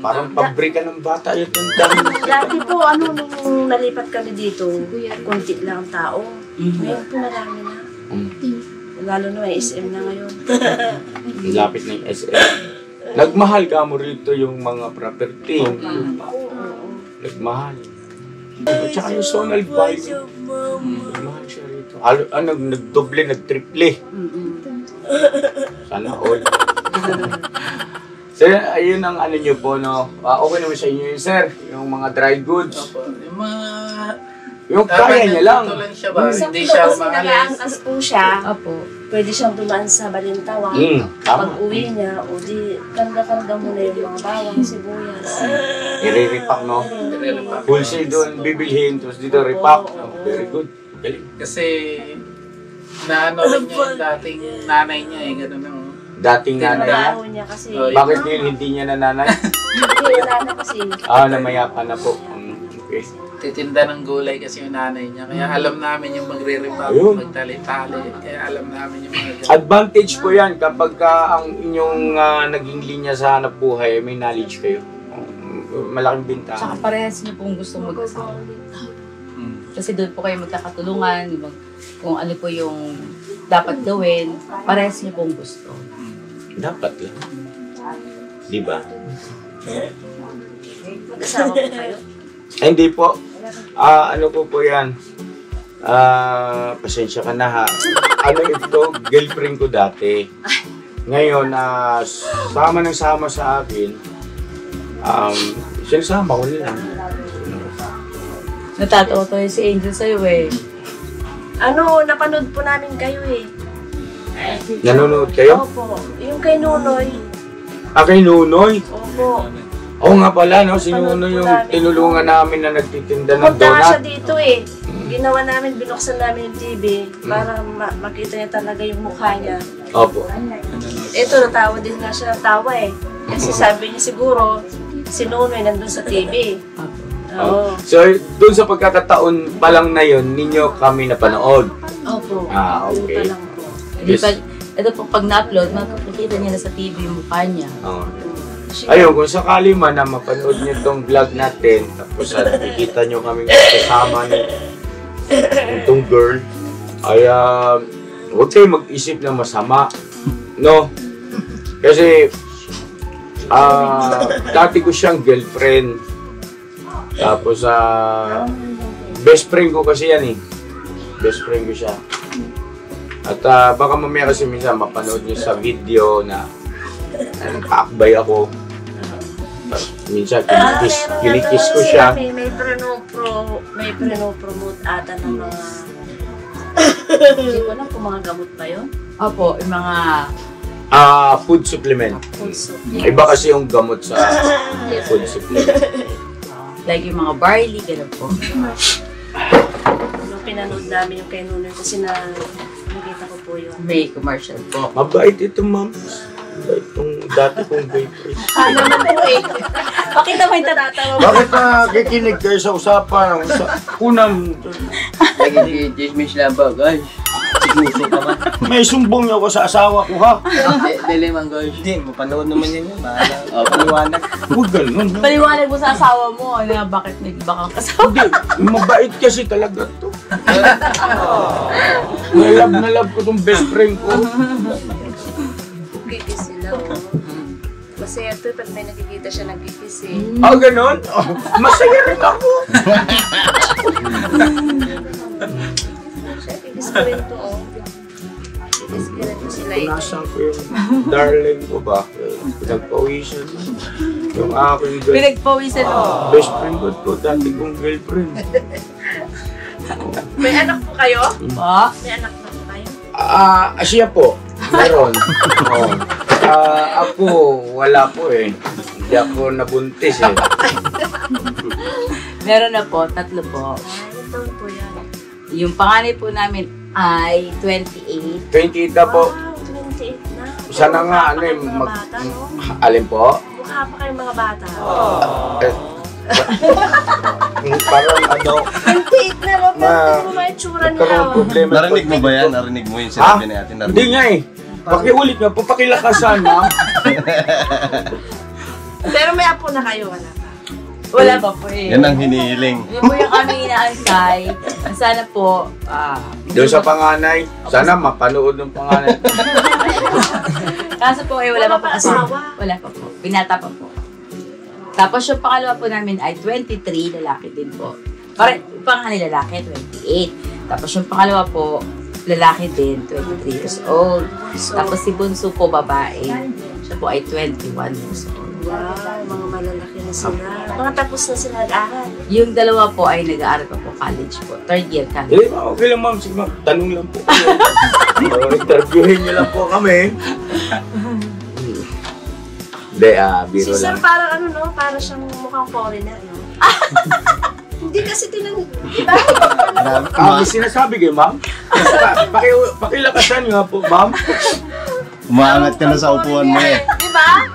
Speaker 3: Parang pabrika ng bata yun yung dami.
Speaker 1: Dati po, nung nalipat kami dito, konti lang ang tao. Ngayon po marami na. Lalo na may SM na ngayon.
Speaker 3: Lapit na yung SM. Nagmahal ka mo rito yung mga property. Nagmahal. At saka yung zonal value. Nagmahal siya rito. Nagdoble, nagtriple. Sana all. Sir, ayun ang nyo po, no? Okay naman sa inyo yun, sir. Yung mga dry goods.
Speaker 6: Yung mga...
Speaker 3: Yung kaya niya lang.
Speaker 6: Dito lang siya ba?
Speaker 1: Sa
Speaker 6: Hindi siya
Speaker 1: kasi
Speaker 6: maalis.
Speaker 1: nag-aangkas po siya.
Speaker 2: Opo.
Speaker 1: Pwede siyang dumaan sa Balintawak.
Speaker 3: Tama.
Speaker 1: Pag uwi niya, o di, kanda-kanda mo na yung mga bawang, sibuyas.
Speaker 3: I-repack, no?
Speaker 6: Nire-repack.
Speaker 3: Wholesale doon, bibilhin. Tapos dito, repack. Very good. Galing.
Speaker 6: Kasi naano lang niya yung dating nanay niya gano'n ang...
Speaker 3: Dating nanay niya.
Speaker 1: Trabaho niya kasi.
Speaker 3: Bakit ngayon hindi niya nananay?
Speaker 1: Hindi, wala na kasi.
Speaker 3: Namayapa na po. Okay.
Speaker 6: Titinda ng gulay kasi yung nanay niya. Kaya alam namin yung magre-repack,
Speaker 3: Ayun.
Speaker 6: magtali-tali. Kaya alam namin yung mga
Speaker 3: Advantage po yan kapag ang inyong naging linya sa hanap buhay, may knowledge kayo. Malaking binta.
Speaker 2: Tsaka parehas niyo pong gusto mag-asawa. Kasi doon po kayo magkakatulungan, kung ano po yung dapat gawin, parehas niyo pong gusto.
Speaker 3: Dapat lang. Di ba?
Speaker 1: Mag-asawa po kayo.
Speaker 3: Hindi po. Ano po yan? Pasensya ka na ha. Ano ito? Girlfriend ko dati. Ngayon, sama ng sama sa akin. sinasama ko nila.
Speaker 2: Natatawa to si Angel sa'yo eh.
Speaker 1: Napanood po namin kayo eh.
Speaker 3: Nanonood kayo?
Speaker 1: Opo. Yung kay Nunoy.
Speaker 3: Kay Nunoy?
Speaker 1: Opo.
Speaker 3: Oo nga pala, no? Si Nunoy yung tinulungan namin na nagtitinda ng
Speaker 1: Punta nga siya
Speaker 3: donut.
Speaker 1: dito eh. Ginawa namin, binuksan namin yung TV para makita niya talaga yung mukha niya.
Speaker 3: Opo.
Speaker 1: Ito, natawa din nga siya, natawa eh. Kasi sabi niya siguro, si Nunoy nandun sa TV. Oo.
Speaker 3: So, doon sa pagkakataon pa lang na yun, ninyo kami napanood.
Speaker 1: Opo.
Speaker 3: Okay.
Speaker 1: Yun pa lang po.
Speaker 3: Yes.
Speaker 2: Ito po, pag na-upload, makikita niya na sa TV yung mukha niya.
Speaker 3: Oo. Ayun, kung sakali man na mapanood niyo itong vlog natin, tapos nakikita niyo kami kasama itong girl, ay huwag kayo mag-isip na masama. No? Kasi, dati ko siyang girlfriend. Tapos, best friend ko kasi yan eh. Best friend ko siya. At baka mamaya kasi minsan mapanood niyo sa video na nagkaakbay ako. Minsan kinikis ko siya.
Speaker 1: May preno-promote ata ng mga... Hindi ko alam kung mga gamot pa yun.
Speaker 2: Opo, yung mga...
Speaker 3: Food supplement.
Speaker 1: Food supplement.
Speaker 3: Iba kasi yung gamot sa food supplement.
Speaker 2: Like yung mga barley, gano'n po.
Speaker 1: Nung pinanood namin yung kay Nunoy kasi nakita ko po yun.
Speaker 2: May commercial po.
Speaker 3: Mabait ito, ma'am. Mabait itong dati kong boyfriend.
Speaker 1: Naman po eh. Pakita mo yung tatatawa mo.
Speaker 3: Bakit na kikinig kayo sa usapan? Unang,
Speaker 8: Nag-i-dismiss lang ba, guys? Siguso ka man.
Speaker 3: may sumbong niyo ako sa asawa ko, ha?
Speaker 8: Dili man, guys.
Speaker 5: Hindi, mapanood naman yan yun. Bahala.
Speaker 8: Paliwanag.
Speaker 3: Huwag ganun. ha?
Speaker 2: Paliwanag mo sa asawa mo na bakit may iba kang kasama.
Speaker 3: Hindi, mabait kasi talaga to. Na love ko tong best friend ko.
Speaker 1: Kikis sila oh. Masaya to pag may nakikita siya nagkikis eh.
Speaker 3: Ganon? Masaya rin ako.
Speaker 1: Siya, kikis ko rin to oh. Kikis ko rin to sila eh.
Speaker 3: Punasan ko yung darling ko ba? Pinagpawisan. Yung aking
Speaker 2: Pinagpawisan mo.
Speaker 3: best friend ko to, dati kong girlfriend.
Speaker 1: May anak po kayo?
Speaker 2: Pa?
Speaker 1: May anak na po kayo?
Speaker 3: Siya po. Meron. Ako, wala po eh. Hindi ako nabuntis eh.
Speaker 2: Meron na po, 3 po.
Speaker 1: Ilang taon po yan?
Speaker 2: Yung panganay po namin ay 28.
Speaker 3: 28 na po.
Speaker 1: Wow, 28 na.
Speaker 3: Sana nga,
Speaker 1: Mukha pa kayong mga
Speaker 3: mag...
Speaker 1: bata, no?
Speaker 3: Alin po?
Speaker 1: Mukha pa kayong mga bata.
Speaker 3: Parang ano,
Speaker 1: 28 na, no? Pero kung may tsura niya.
Speaker 3: nagkaroon problema.
Speaker 5: Narinig mo ba yan? Narinig mo yung sinabi natin?
Speaker 3: Hindi nga eh. Pakiulit nga, papakilakasan na.
Speaker 1: Pero may apo na kayo, wala pa.
Speaker 2: Wala pa po eh.
Speaker 5: Yan ang hinihiling.
Speaker 2: Yun po yung aming inaantay. Sana po,
Speaker 3: Doon sa panganay, sana mapanood ng panganay.
Speaker 2: kaso po eh, wala pa po kasi.
Speaker 1: asawa.
Speaker 2: Wala pa po. Binata pa po. Tapos yung pangalawa po namin ay 23, lalaki din po. Yung panganay lalaki, 28. Tapos yung pangalawa po, lalaki din, 23 years old. Tapos si Bunso po, babae. Siya po ay 21 years old.
Speaker 1: Wow, mga malalaki na sila. Mga tapos na sila nag-aaral.
Speaker 2: Yung dalawa po ay nag-aaral pa po, college po. 3rd year college.
Speaker 3: Okay lang ma'am, sige ma'am, tanong lang po kayo. Interviewin niyo lang po kami. Hindi, biro
Speaker 1: Si Sir
Speaker 3: lang.
Speaker 1: parang ano no, parang siyang mukhang foreigner, no? Hindi kasi di ba?
Speaker 3: May sinasabi kayo ma'am? Pakilakasan nga po ma'am.
Speaker 5: Umaangat ka na sa upuan mo eh.
Speaker 1: Di ba?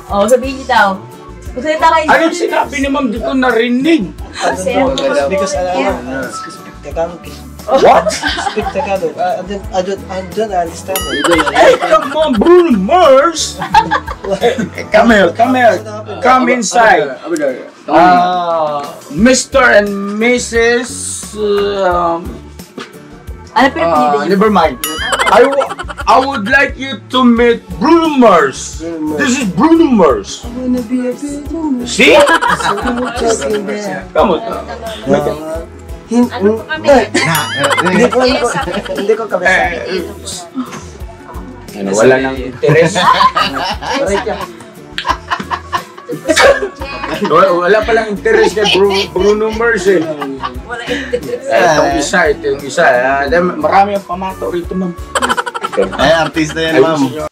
Speaker 2: Oh, sabihin niyo daw. Magsalita kayo.
Speaker 3: Anong sinabi ni ma'am? Di ko narinig.
Speaker 1: Kasi ang
Speaker 9: Because
Speaker 1: yeah.
Speaker 9: speak Tagalog.
Speaker 3: What?
Speaker 9: Speak Tagalog. I don't understand it.
Speaker 3: Hey, come on, Bruno Mars! Come here. Come inside. Mr. and Mrs.
Speaker 2: Ano po yung pinili niyo?
Speaker 3: Never mind. I would like you to meet Bruno Mars. This is Bruno Mars.
Speaker 9: I wanna be a bit
Speaker 3: See?
Speaker 9: talking there.
Speaker 3: Come on.
Speaker 1: Ano po kami?
Speaker 9: Hindi ko kabisa.
Speaker 3: Wala nang interes.
Speaker 1: Ito po si Angel.
Speaker 3: Wala palang interest kay Bruno Mars eh.
Speaker 1: Wala interest.
Speaker 3: Ito yung isa. Marami ang pamato rito, ma'am.
Speaker 10: Ay, artista yan, ma'am.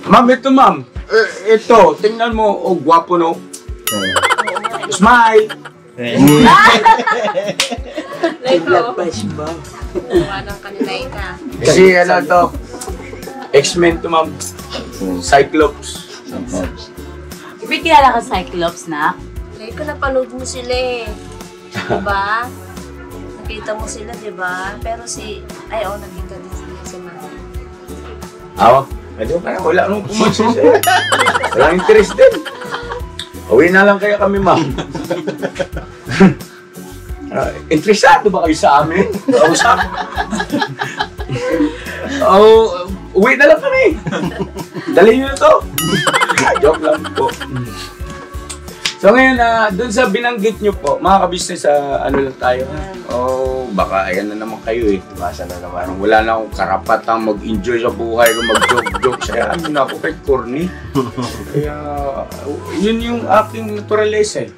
Speaker 3: Ma'am, ito ma'am. Ito, tingnan mo. Oh, gwapo no. Smile.
Speaker 1: Walang kanilay ka.
Speaker 3: Kasi ano to, X-Men to ma'am. Cyclops.
Speaker 2: Ibig kilala ka Cyclops na?
Speaker 1: Like ko napanood mo sila eh. Diba? Nakita mo sila, diba? Pero nakita din sila si Mami.
Speaker 3: Awa. Medyo kaya wala nung pumunsis eh. Walang interest din. Uwi na lang kaya kami, ma'am. Interesado ba kayo sa amin? Kausap? Uwi na lang kami. Dali nyo na to. Joke lang po. So ngayon, dun sa binanggit nyo po, mga kabisnes, ano lang tayo. Baka ayan na naman kayo eh. Basa na naman. Wala na akong karapatang mag-enjoy sa buhay ko, mag-joke-joke. Kaya ano na ako kay corny. Kaya yun yung aking naturalesa eh.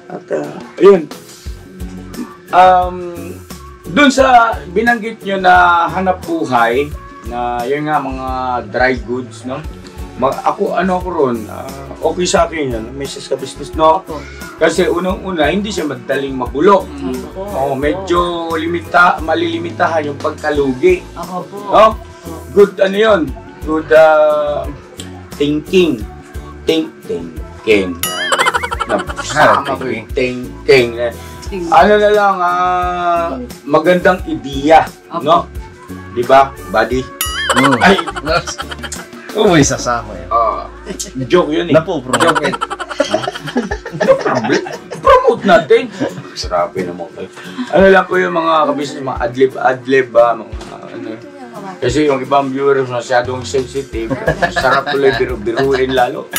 Speaker 3: At ayun. Dun sa binanggit nyo na hanap buhay, na yun nga mga dry goods, no? Ako ron, okay sa akin yan, may sa business, no? Kasi unang-una, hindi siya madaling mabulok. Medyo malilimitahan yung pagkalugi. No? Good ano yun? Good thinking. Thinking. Napasama ko yung thinking. Ano na lang, magandang ideya, no? Diba, buddy?
Speaker 10: Ay, may sasama yan.
Speaker 3: Joke yun eh.
Speaker 10: Napo-promote.
Speaker 3: Promote natin. Sarapi naman kayo. Ano lang po yung mga kabisnes, mga adlib, mga ano. Kasi yung ibang viewers masyadong sensitive, sarap tuloy biruin lalo.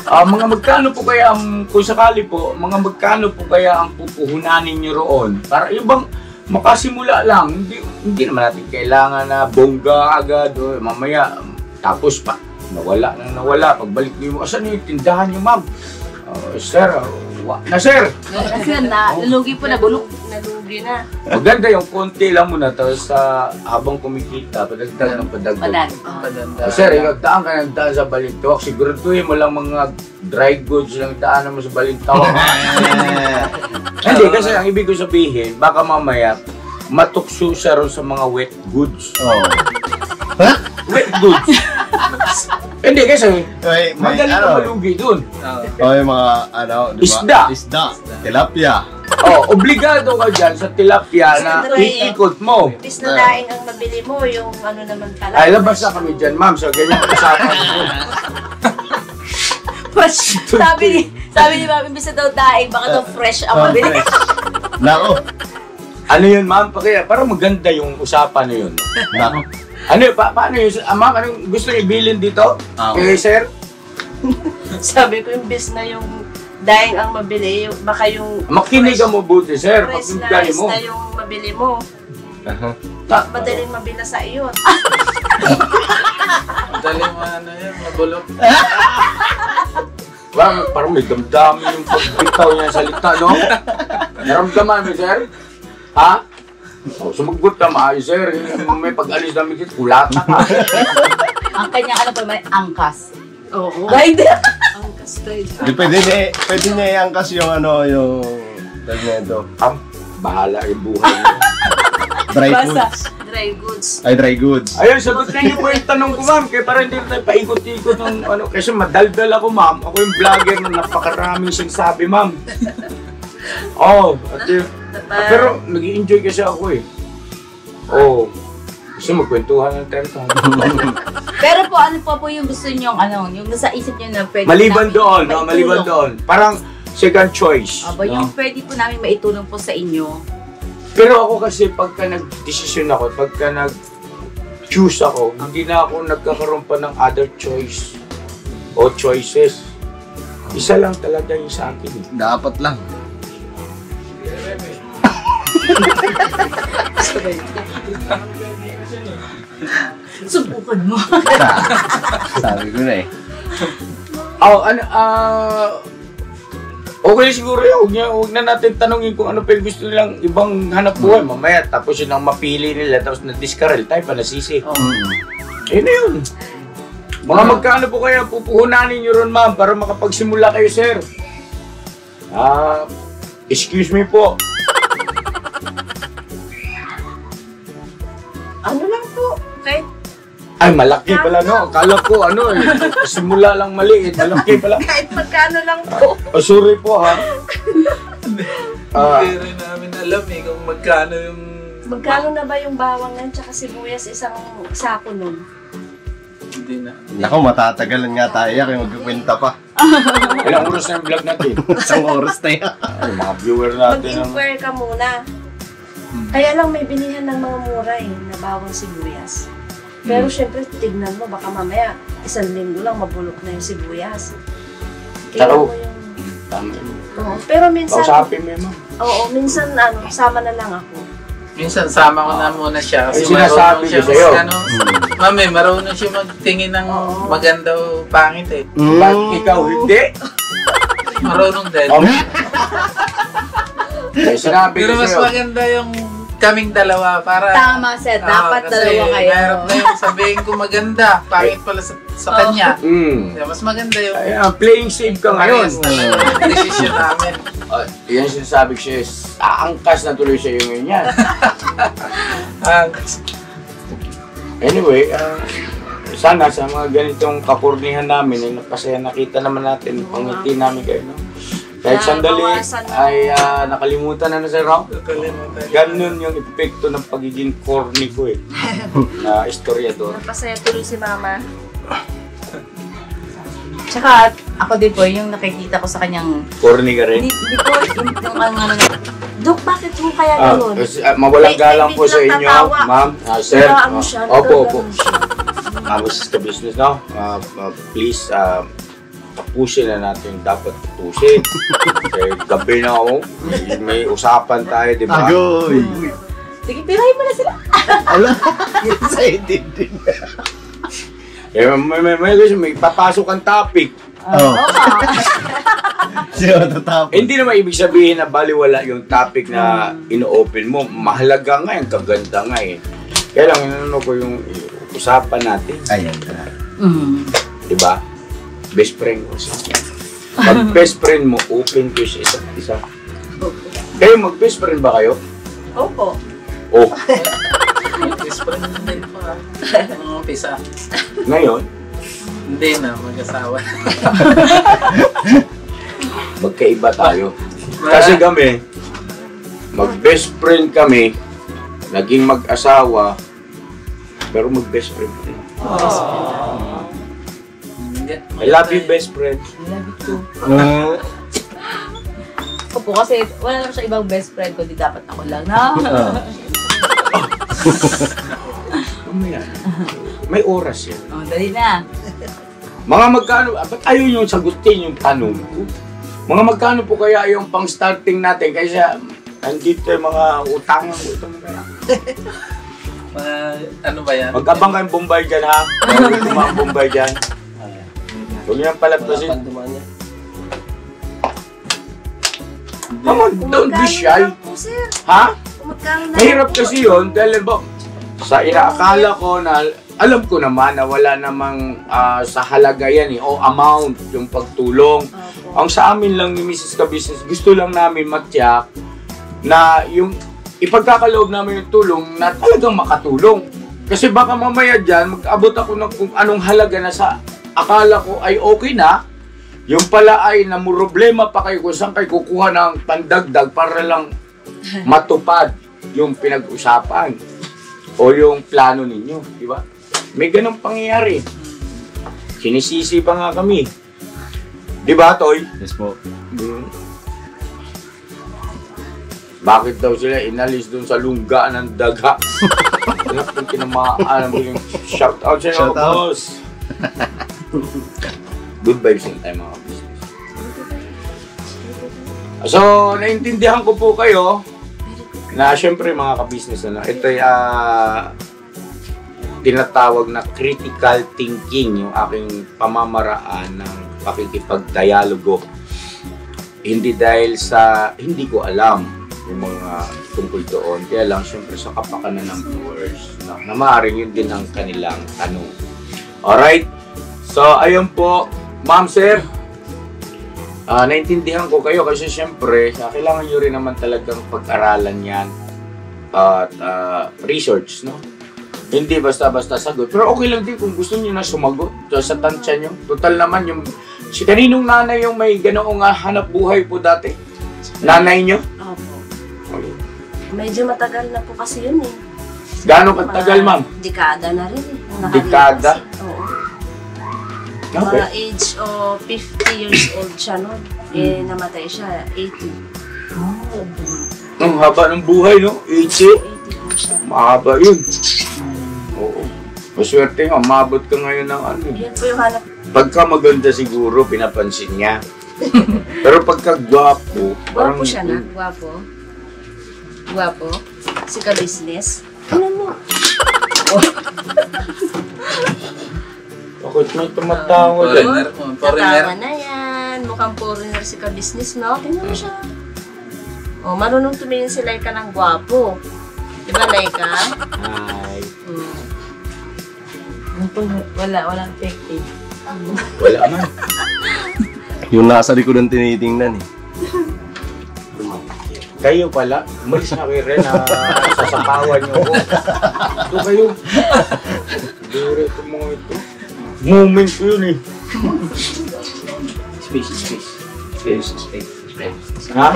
Speaker 3: Mga magkano po kaya kung sakali po, mga magkano po kaya ang pupuhunanin nyo roon? Para yung bang makasimula lang, hindi naman natin kailangan na bongga agad o mamaya tapos pa nawala pagbalik niyo mo asan yung tindahan niyo ma'am? Sir, sir
Speaker 2: nalugi po na bulok.
Speaker 1: Nalugi na.
Speaker 3: Maganda yung konti lang muna tapos habang kumikita padagdag ng padagdag. Sir, daan ka ng daan sa Balintawak, siguraduhin mo lang mga dry goods lang daanan mo sa Balintawak. Hindi, kasi ang ibig ko sabihin, baka mamaya matukso siya ron sa mga wet goods. Wet goods. Hindi kasi magaling ka malugi dun.
Speaker 10: Yung mga diba?
Speaker 3: Isda.
Speaker 10: Tilapia.
Speaker 3: Obligado ka dyan sa tilapia na iikot mo.
Speaker 1: Bis na daing ang mabili mo, yung ano naman pala.
Speaker 3: Ay, labas na kami dyan, ma'am. So, ganyan usapan mo.
Speaker 2: Sabi ni Mami, bisa daw daing, baka daw fresh ang mabili.
Speaker 10: Nako.
Speaker 3: Ano yun, ma'am? Parang maganda yung usapan na yun.
Speaker 10: Nako.
Speaker 3: Ano yun? Paano yun? Ma'am, anong gusto niyo ibilin dito? Okay, sir?
Speaker 1: Sabi ko yung bis na yung daing ang mabili, baka yung
Speaker 3: makinig ka mo buti, sir.
Speaker 1: Fresh na
Speaker 3: Pakinggan mo.
Speaker 1: na yung mabili mo. Madaling mabila sa iyo.
Speaker 6: Madaling mabulok.
Speaker 3: Parang may damdami yung pagbitaw niya sa salita, no? Naramdaman mo, sir? Ha? Sumagot ka maayos, sir. May pag-alis namin dito, kulata ka.
Speaker 2: Ang kanyang ano pa may angkas.
Speaker 1: Oo.
Speaker 2: Dahil din.
Speaker 1: Angkas tayo.
Speaker 10: Pwede niya i-angkas yung yung tagmento.
Speaker 3: Bahala yung buhay mo.
Speaker 10: Dry goods.
Speaker 1: Dry goods.
Speaker 10: Ay, dry goods.
Speaker 3: Ayun, sagot na niyo po yung tanong ko, ma'am. Kaya parang hindi tayo paikot-ikot ng ano. Kasi madaldal ako, ma'am. Ako yung vlogger na napakaraming sinasabi, ma'am. Pero nag-i-enjoy kasi ako eh. Gusto magkwentuhan ng terta.
Speaker 2: Pero po, ano po yung gusto nyo, yung nasa isip nyo na pwede
Speaker 3: maliban doon, no? Maliban doon. Parang second choice.
Speaker 2: Yung pwede po namin maitulong po sa inyo.
Speaker 3: Pero ako kasi pagka nag-desisyon ako, pagka choose ako, hindi na ako nagkakaroon pa ng other choice o choices. Isa lang talaga yung sa akin.
Speaker 10: Dapat lang.
Speaker 7: Subukan mo.
Speaker 10: Sabi ko na eh.
Speaker 3: Okay siguro yun. Huwag na natin tanongin kung ano pa yung gusto nilang ibang hanap buhay. Mamaya, tapos yun ang mapili nila, tapos na-discarrel tayo pa, nasisi. Ayun na yun. Mga magkano po kaya pupuhunanin nyo ron, ma'am, para makapagsimula kayo, sir? Excuse me po.
Speaker 1: Ano lang po? Kahit
Speaker 3: Ay, malaki pala, no? Akala ko, simula lang maliit, malaki pala.
Speaker 1: kahit magkano lang po.
Speaker 3: Oh, sorry po, ha?
Speaker 6: Hindi rin namin alam kung magkano yung...
Speaker 1: Magkano na ba yung bawang yan tsaka sibuyas isang sako nun?
Speaker 6: Hindi na.
Speaker 10: Naku, matatagalan nga tayo kaya magkikwenta pa.
Speaker 3: Ilang oras na yung vlog natin?
Speaker 10: Isang oras na yan.
Speaker 3: Ay, mga viewer natin.
Speaker 1: Mag-inquire ka muna. Kaya lang may bilihan ng mga mura na bawang sibuyas. Pero syempre, tignan mo, baka mamaya, 1 linggo lang mabulok na yung sibuyas. Kaya mo yung...
Speaker 3: Tama yun.
Speaker 1: Oo, pero minsan...
Speaker 3: Kausapin mo yun, ma'am.
Speaker 1: Oo, minsan sama na lang ako.
Speaker 6: Minsan sama ko na muna siya kasi
Speaker 3: sinasabi ko sa'yo.
Speaker 6: Mami, marunong siya magtingin ng maganda o pangit eh.
Speaker 3: Ba't ikaw hindi?
Speaker 6: Marunong din.
Speaker 3: Sinabi
Speaker 6: Pero
Speaker 3: ko
Speaker 6: mas
Speaker 3: sa'yo.
Speaker 6: maganda yung kaming dalawa para...
Speaker 7: Tama, sir. Dapat dalawa kayo.
Speaker 6: Mahirap na yung sabihin ko maganda, pangit pala sa kanya. Kaya mas maganda yung...
Speaker 3: Ayan, playing safe ka ngayon.
Speaker 6: Decision namin.
Speaker 3: Yan sinasabi ko siya, aangkas na tuloy siya yung yan. Anyway, sana sa mga ganitong kapurnihan namin, ay napasaya nakita naman natin, pangiti namin kayo, no? Kahit sandali ay nakalimutan na sa Rob. Ganun yung epekto ng pagiging corny ko na istoryador.
Speaker 1: Napasaya tuloy si Mama.
Speaker 2: Tsaka ako din po, yung nakikita ko sa kanyang...
Speaker 3: Corny ka rin?
Speaker 2: Hindi po, yung ano...
Speaker 1: Dok, bakit mo kaya ganun?
Speaker 3: Mawalang galang po sa inyo, ma'am, sir. Opo. Mrs. Ka Business, no? Please, tapusin na natin dapat tapusin. Kasi gabi na ako, may usapan tayo, di ba?
Speaker 10: Agoy!
Speaker 2: Sige, pirahin mo na sila.
Speaker 10: Alam, sa'yo din.
Speaker 3: May papasok ang topic. Hindi naman ibig sabihin na baliwala yung topic na ino-open mo. Mahalaga nga yung kaganda nga eh. Kaya lang, inano ko yung usapan natin.
Speaker 10: Ayan na.
Speaker 3: Diba? Best friend ko siya. Pag best friend mo, open ko siya isa't isa. Kayo, mag-best friend ba kayo?
Speaker 1: Opo.
Speaker 3: Oh.
Speaker 6: Best friend din po umpisa.
Speaker 3: Ngayon?
Speaker 6: Hindi na, mag-asawa.
Speaker 3: Magkaiba tayo. Kasi kami, mag-best friend kami, naging mag-asawa, pero mag-best friend din. I love you, best friend.
Speaker 2: I love you too. Opo, kasi wala naman siya ibang best friend, kundi dapat ako lang, no?
Speaker 3: May oras yan.
Speaker 2: Dali na.
Speaker 3: Mga magkano, ba't ayaw nyo sagutin yung tanong ko? Mga magkano po kaya yung pang-starting natin? Kaysa, andito yung mga utang.
Speaker 6: Ano ba yan?
Speaker 3: Magkabang kayong Bombay dyan, ha? Meron ko mga Bombay dyan. Huwag nyo yung palagpasin. Come on, don't be shy. Ha? Mahirap kasi yun, dahil ba, sa inaakala ko na, alam ko naman na wala namang sa halaga yan o amount yung pagtulong. Ang sa amin lang ni Mrs. Ka Business, gusto lang namin matyak na yung ipagkakaloob namin yung tulong na talagang makatulong. Kasi baka mamaya dyan, mag-abot ako ng kung anong halaga na sa akala ko ay okay na, yung pala ay namroblema pa kayo kung saan kayo kukuha ng pandagdag para lang matupad yung pinag-usapan o yung plano ninyo, di ba? May ganong pangyayari. Sinisisi pa nga kami. Di ba, Toy?
Speaker 10: Yes po.
Speaker 3: Bakit daw sila inalis dun sa lungga ng daga? Lahat ng tinamaan. Shout out sa'yo,
Speaker 10: Shout out.
Speaker 3: boss. Good vibes lang tayo mga business. So, naintindihan ko po kayo na syempre mga ka-business, ito ay tinatawag na critical thinking, yung aking pamamaraan ng pakikipagdialogo. Hindi dahil sa hindi ko alam yung mga tungkol doon, kaya lang syempre sa kapakanan ng viewers na maaaring yun din ang kanilang tanong. Alright, so ayun po, ma'am, sir, naintindihan ko kayo kasi syempre kailangan nyo rin naman talagang pag-aralan yan at research, no? Hindi basta-basta sagot. Pero okay lang din kung gusto niyo na sumagot sa tansya niyo. Total naman yung... Si kaninong nanay yung may ganoong hanap buhay po dati? Nanay niyo?
Speaker 1: Opo. Medyo matagal na po kasi yun eh.
Speaker 3: Gaano katagal, ma'am?
Speaker 1: Dekada na rin eh.
Speaker 3: Dekada?
Speaker 1: Oo.
Speaker 3: Okay.
Speaker 1: Mga age of 50 years old siya noon. Eh, namatay siya, 80.
Speaker 3: Ang haba ng buhay, no? 80?
Speaker 1: 80 po siya.
Speaker 3: Mahaba yun. Oo. Maswerte nga, mabot ka ngayon ng ano.
Speaker 1: Yan po yung hanap.
Speaker 3: Pagka maganda siguro, pinapansin niya. Pero pagka gwapo,
Speaker 1: Gwapo siya na, gwapo. Gwapo. Si ka-business. Tingnan mo.
Speaker 3: Bakit may tumatawa dyan?
Speaker 1: Tatawa na yan. Mukhang foreigner si ka-business, no? Tingnan mo siya. Oh, marunong tumingin si Laika ng gwapo. Diba, Laika?
Speaker 3: Hi.
Speaker 1: Walang fake.
Speaker 3: Wala man.
Speaker 10: Yung nasa likod ang tinitingnan eh.
Speaker 3: Kayo pala, umalis na kayo rin na sasapawan niyo ako. Ito kayo. Dure ito mga ito. Moment ko yun eh.
Speaker 8: Space.
Speaker 3: Ha?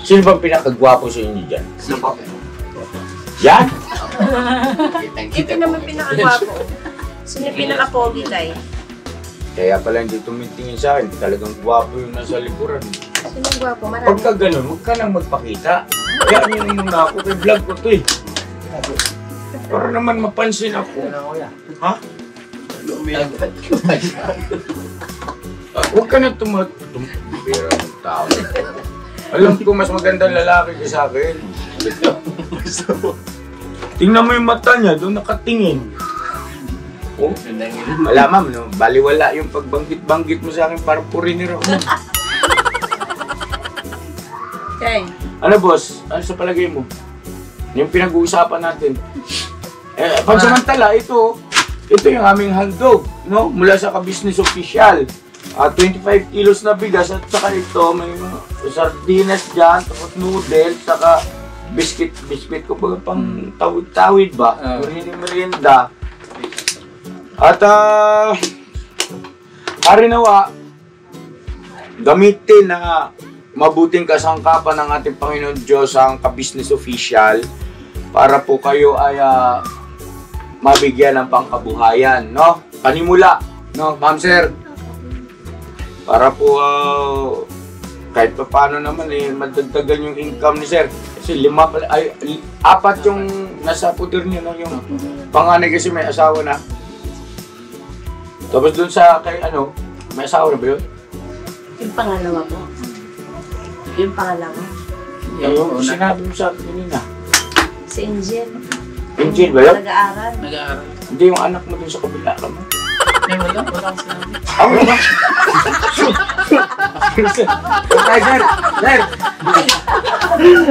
Speaker 3: Sino bang pinakagwapo sa inyo dyan? Yan?
Speaker 1: Ito naman pinakagwapo. Sino yung pinaka-pogi tayo?
Speaker 3: Kaya pala hindi tumitingin sa akin. Talagang gwapo yung nasa likuran.
Speaker 1: Sino yung gwapo? Marami.
Speaker 3: Pagka ganun, huwag ka nang magpakita. Kaya nyo muna ako. Kay vlog ko to eh. Para naman mapansin ako. Ha? Huwag ka na tumatupira ng tao. Alam ko mas magandang lalaki ka sa akin. Tingnan mo yung mata niya, doon nakatingin. Oh, wala ma'am, no? Baliwala yung pagbanggit-banggit mo sa akin, parang purinir ako.
Speaker 1: Okay.
Speaker 3: Ano boss? Ano sa palagay mo? Yung pinag-uusapan natin. Pansamantala, ito yung aming handog, no? Mula sa ka-business official. 25 kilos na bigas at saka ito, may sardinas dyan, tapos noodles, saka biscuit ko pang tawid-tawid ba? Merienda. At harinawa, gamitin na mabuting kasangkapan ng ating Panginoon Diyos ang ka-business official para po kayo ay mabigyan ng pangkabuhayan, no? Panimula, no, ma'am sir? Para po kahit pa paano naman madagdagan yung income ni sir. Kasi 4 yung nasa putir niyo, no? Yung panganay kasi may asawa na. Tapos dun sa kay may asawa na ba yun?
Speaker 1: Yung pangalawa po. Yung pangalawa.
Speaker 3: Yung sinabi mo sa akin kanina.
Speaker 1: Si Angel.
Speaker 3: Angel ba yun?
Speaker 1: Nag-aaral.
Speaker 3: Hindi yung anak mo dun sa kabila ka mo.
Speaker 6: Wala akong sinabi.
Speaker 3: Ako ba? Sir!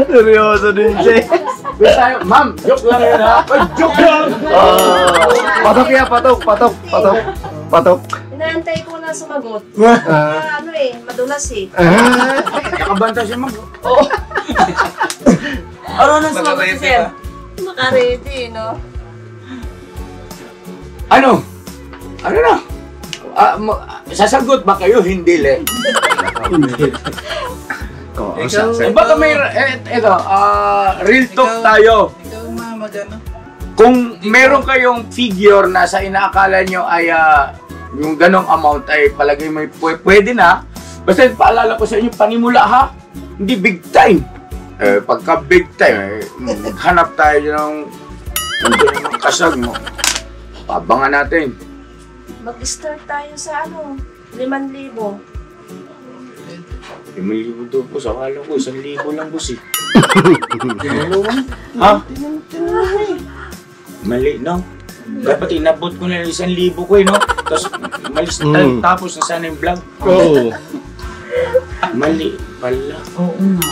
Speaker 10: Seryoso din siya.
Speaker 3: Tayo, ma'am, joke lang yun ha? Ay, joke lang!
Speaker 10: Patok yan, patok.
Speaker 1: Inaantay ko na sumagot. Madulas eh.
Speaker 3: Nakabanta si ma'am.
Speaker 1: Oo. Ano na sumagot si Sir? Makaredy, no?
Speaker 3: Ano na? Sasagot ba kayo? Hindi le. Baka may, real talk tayo.
Speaker 6: Ikaw magano?
Speaker 3: Kung meron kayong figure na sa inaakala nyo ay yung ganong amount ay palagay may pwede na, basta paalala ko sa inyo, panimula ha, hindi big time. Pagka big time, maghanap tayo ng nandiyan ng kasag mo. Pabangan natin.
Speaker 1: Mag-start tayo sa 5,000.
Speaker 3: 5,000 daw po. Sakala ko, 1,000 lang boss eh. Ha? Mali, no? Dapat inabot ko na 1,000 ko eh, no? Tapos, malis tapos na sana yung vlog.
Speaker 10: Oo.
Speaker 3: Mali pala.
Speaker 2: Oo nga.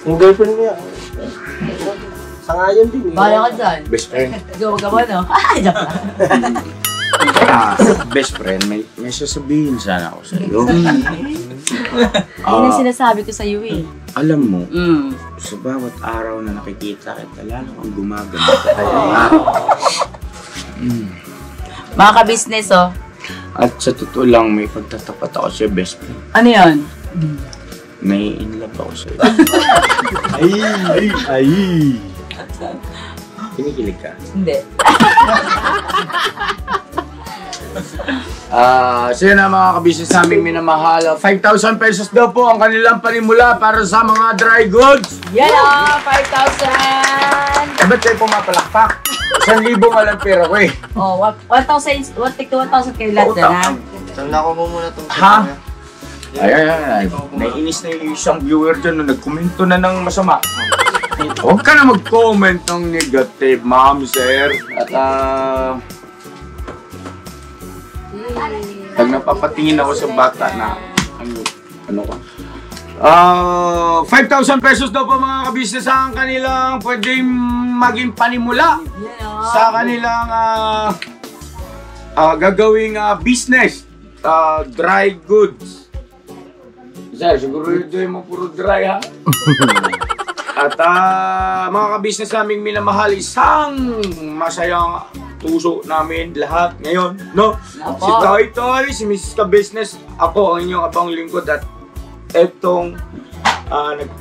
Speaker 9: Yung girlfriend niya. Sangayon din.
Speaker 2: Bahala ka dyan.
Speaker 3: Best friend.
Speaker 2: Gawag ka ba, no? Joke lang.
Speaker 3: Best friend, may sasabihin sana ako sa iyo.
Speaker 2: Ayun ang sinasabi ko sa iyo eh.
Speaker 3: Alam mo, sa bawat araw na nakikita kita, lalo kang gumaganda.
Speaker 2: Mga ka-business, oh.
Speaker 3: At sa totoo lang, may pagtatapat ako sa best friend.
Speaker 2: Ano yun?
Speaker 3: May in love ako sa iyo.
Speaker 10: Ay.
Speaker 3: Kinikilig ka?
Speaker 2: Hindi.
Speaker 3: So yun na mga kabisnes naming minamahal. 5,000 pesos daw po ang kanilang panimula para sa mga dry goods.
Speaker 2: Yan o, 5,000!
Speaker 3: Ba't kayo pumapalakpak? 1,000 nga lang pera ko eh.
Speaker 2: Oh, 1,000, 1,000 kayo lahat na lang.
Speaker 5: Tanda ko mo muna itong
Speaker 3: Ha? Ay. Naiinis na yung isang viewer dyan na nagkomento na ng masama. Huwag ka na mag-comment ng negative, ma'am, sir. At pag napapatingin ako sa bata na ano ka? 5,000 pesos daw po mga kabisnes ang kanilang pwedeng maging panimula sa kanilang gagawing business. Dry goods. Sir, siguro yun mo puro dry ha? At mga kabisnes naming minamahal, isang masayang puso namin lahat ngayon, no?
Speaker 2: Apo.
Speaker 3: Si Toy Toy, si Mrs. Ka-Business, ako ang inyong abang lingkod at etong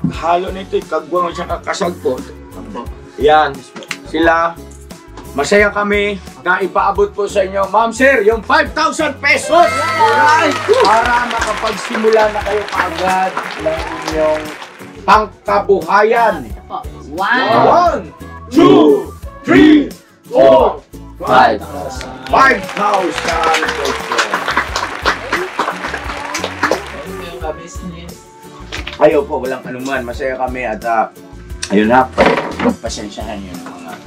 Speaker 3: naghalo nito, kagwang siya kakasag po. Yan, sila, masaya kami na ipaabot po sa inyo, ma'am sir, yung 5,000 pesos! Para makapagsimula na kayo kaagad ng inyong pangkabuhayan. 1, 2, 3, 4, 5,000
Speaker 6: business.
Speaker 3: Ayaw po, walang anuman. Masaya kami at ayun na, magpasensyahan yung mga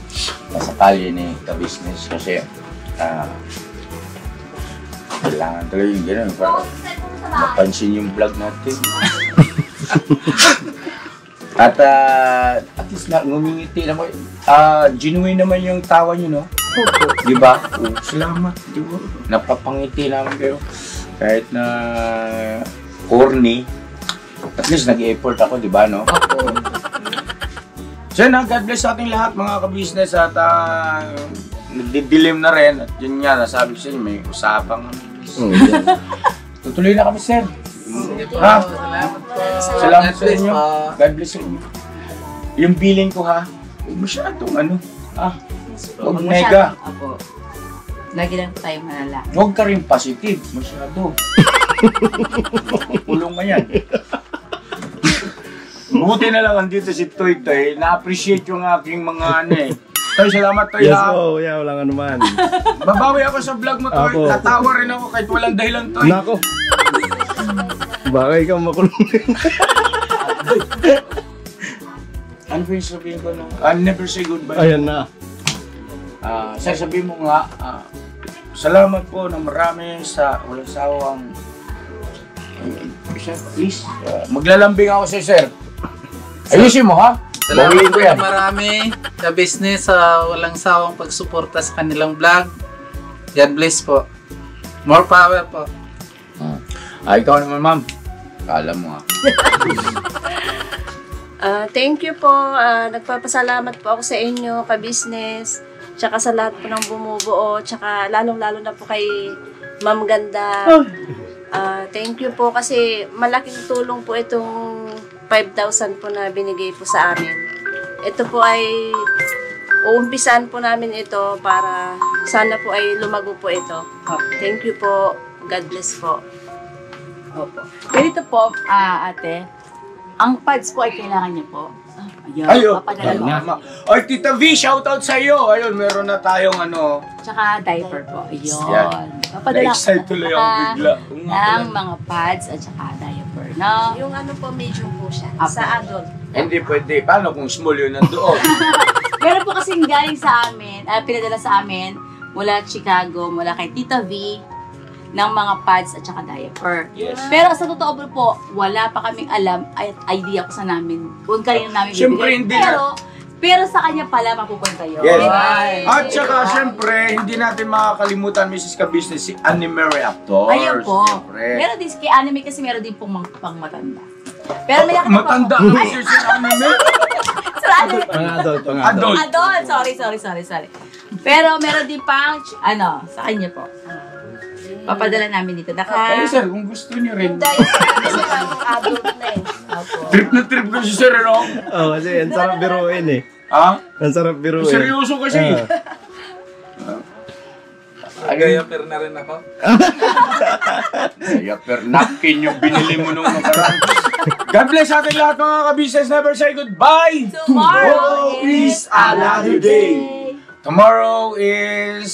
Speaker 3: masakali ni ka-business kasi kailangan talaga yung gano'n para mapansin yung vlog natin. At least na ngumingiti naman, genuine naman yung tawa nyo, no? Di ba? Salamat, di ba? Napapangiti naman kayo. Kahit na corny, at least nag-effort ako, di ba, no? So yun, God bless sa ating lahat, mga ka-business, at nagdidilim na rin. At yun nga, nasabi ko sa inyo, may usapang tutuloy na kami, sir. Ha? Salamat sa inyo. God bless sa inyo. Yung billing ko, ha? Huwag masyadong huwag mega.
Speaker 2: Apo. Lagi lang tayo manala.
Speaker 3: Huwag ka rin positive. Masyado. Pulong ka yan. Buti na lang andito si Toy Toy. Na-appreciate yung aking mga Toy, salamat Toy.
Speaker 10: Yes po, walang anuman.
Speaker 3: Babawi ako sa vlog mo, Toy.
Speaker 10: Apo.
Speaker 3: Tatawa rin ako kahit walang dahilan, Toy.
Speaker 10: Nako. Baka ikaw makulong.
Speaker 3: Ano ba yung sabihin ko na? I'll never say goodbye.
Speaker 10: Ayan na.
Speaker 3: Sir, sabihin mo nga, salamat po ng marami sa walang sawang please, maglalambing ako sa sir. Ayusin mo, ha?
Speaker 6: Salamat
Speaker 3: Bawiin ko
Speaker 6: po
Speaker 3: yan.
Speaker 6: na marami sa business sa walang sawang pagsuporta sa kanilang vlog. God bless po. More power po.
Speaker 3: Ikaw naman, ma'am. Kala mo, ha?
Speaker 1: Thank you po. Nagpapasalamat po ako sa inyo, ka-business, tsaka sa lahat po ng bumubuo, tsaka lalong-lalo na po kay Ma'am Ganda. Thank you po kasi malaking tulong po itong 5,000 po na binigay po sa amin. Ito po ay uumpisan po namin ito para sana po ay lumago po ito. Thank you po. God bless po.
Speaker 2: Opo. Ganito po, ate. Ang pads po ay kailangan niyo po.
Speaker 3: Ayun.
Speaker 2: Papadala ko.
Speaker 3: Tama. Oy, Tita V, shoutout sa iyo. Ayun, meron na tayong ano.
Speaker 2: Tsaka diaper po. Ayun.
Speaker 3: Yan.
Speaker 2: Papadala
Speaker 3: Na-excite tuloy ako bigla.
Speaker 2: ng mga pads at saka diaper, no?
Speaker 1: Yung ano po, medium po siya.
Speaker 2: Apo.
Speaker 1: Sa adult.
Speaker 3: Hindi pwede. Paano kung small yun nandoon?
Speaker 2: Meron po kasing galing sa amin, pinadala sa amin, mula Chicago, mula kay Tita V, ng mga pads at saka diaper.
Speaker 3: Yes.
Speaker 2: Pero sa totoo po, wala pa kaming alam at idea ko sa namin kung kanino namin
Speaker 3: Siyempre,
Speaker 2: bibigay.
Speaker 3: hindi na.
Speaker 2: Pero sa kanya pala mapupunta yun.
Speaker 3: Yes.
Speaker 2: Ay.
Speaker 3: At saka, siyempre, hindi natin makakalimutan, Mrs. Ka-Business, si Annie Mary Actors.
Speaker 2: Ayun po.
Speaker 3: Siyempre.
Speaker 2: Meron din, kay anime kasi meron din pong pang matanda. Pero may nakita
Speaker 3: Matanda
Speaker 2: po.
Speaker 3: kasi si Annie.
Speaker 2: Sa anime.
Speaker 4: Mga adult.
Speaker 3: Adult.
Speaker 2: Adult. Sorry. Pero meron din pang, sa kanya po. Papadala namin dito.
Speaker 3: Kayo, sir, kung gusto niyo rin.
Speaker 1: Dahil kasi parang adult na eh.
Speaker 3: Trip na trip ko si sir, ano?
Speaker 10: Oo, kasi ang sarap biruin eh.
Speaker 3: Ha?
Speaker 10: Ang sarap biruin.
Speaker 3: Seryoso kasi.
Speaker 6: Agayaper na rin ako.
Speaker 3: Agayaper napkin yung binili mo nung nakaraan. God bless ating lahat mga ka-business. Never say goodbye.
Speaker 2: Tomorrow
Speaker 3: is another day. Tomorrow is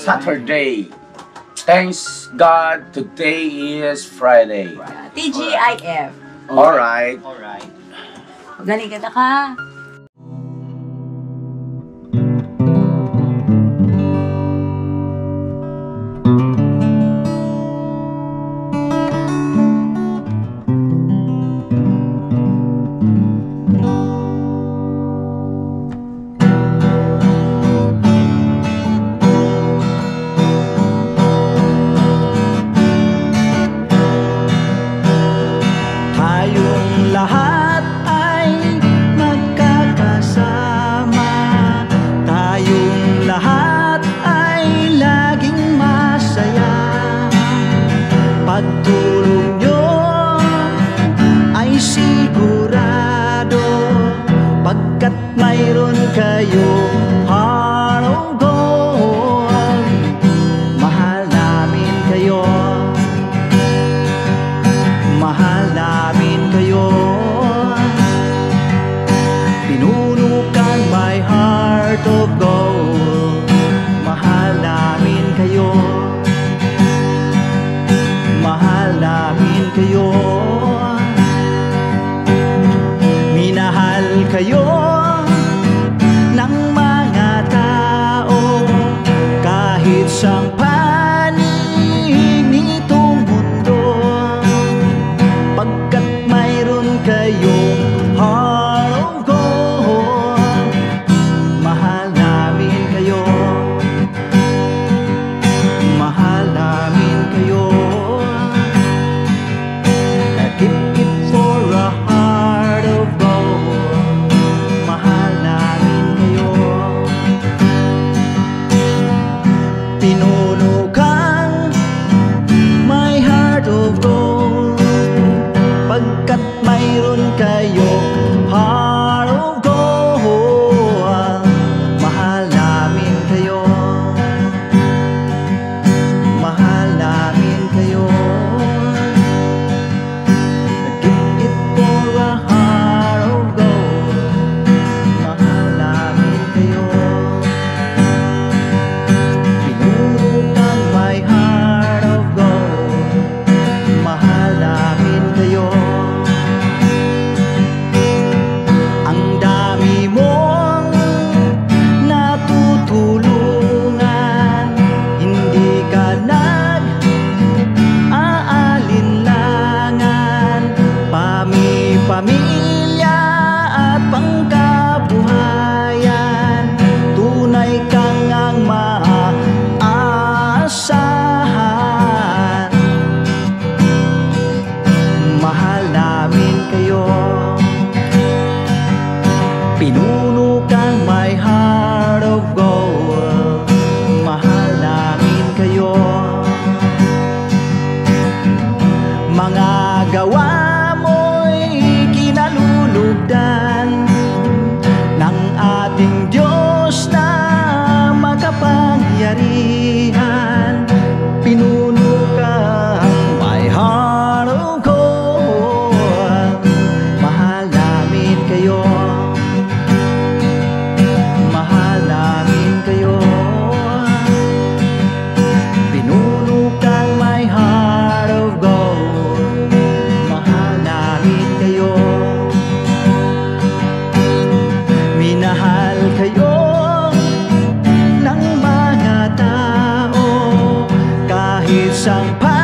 Speaker 3: Saturday. Thanks God, today is Friday.
Speaker 2: TGIF.
Speaker 3: Alright.
Speaker 2: Galing ka na ka.
Speaker 11: Tayong lahat ay magkakasama. Tayong lahat ay laging masaya. Pagtulong nyo ay sigurado, pagkat mayroon kayo heart of gold. Mahal namin kayo. Mahal namin kayo. Pinunukan my heart of gold. Mahal namin kayo. Mahal namin kayo. Minahal kayo ng mga tao kahit sang panig nitong mundo, pagkat mayroon kayong heart of gold. Mahal namin kayo. Mahal namin kayo. Keep it for a heart of gold. isang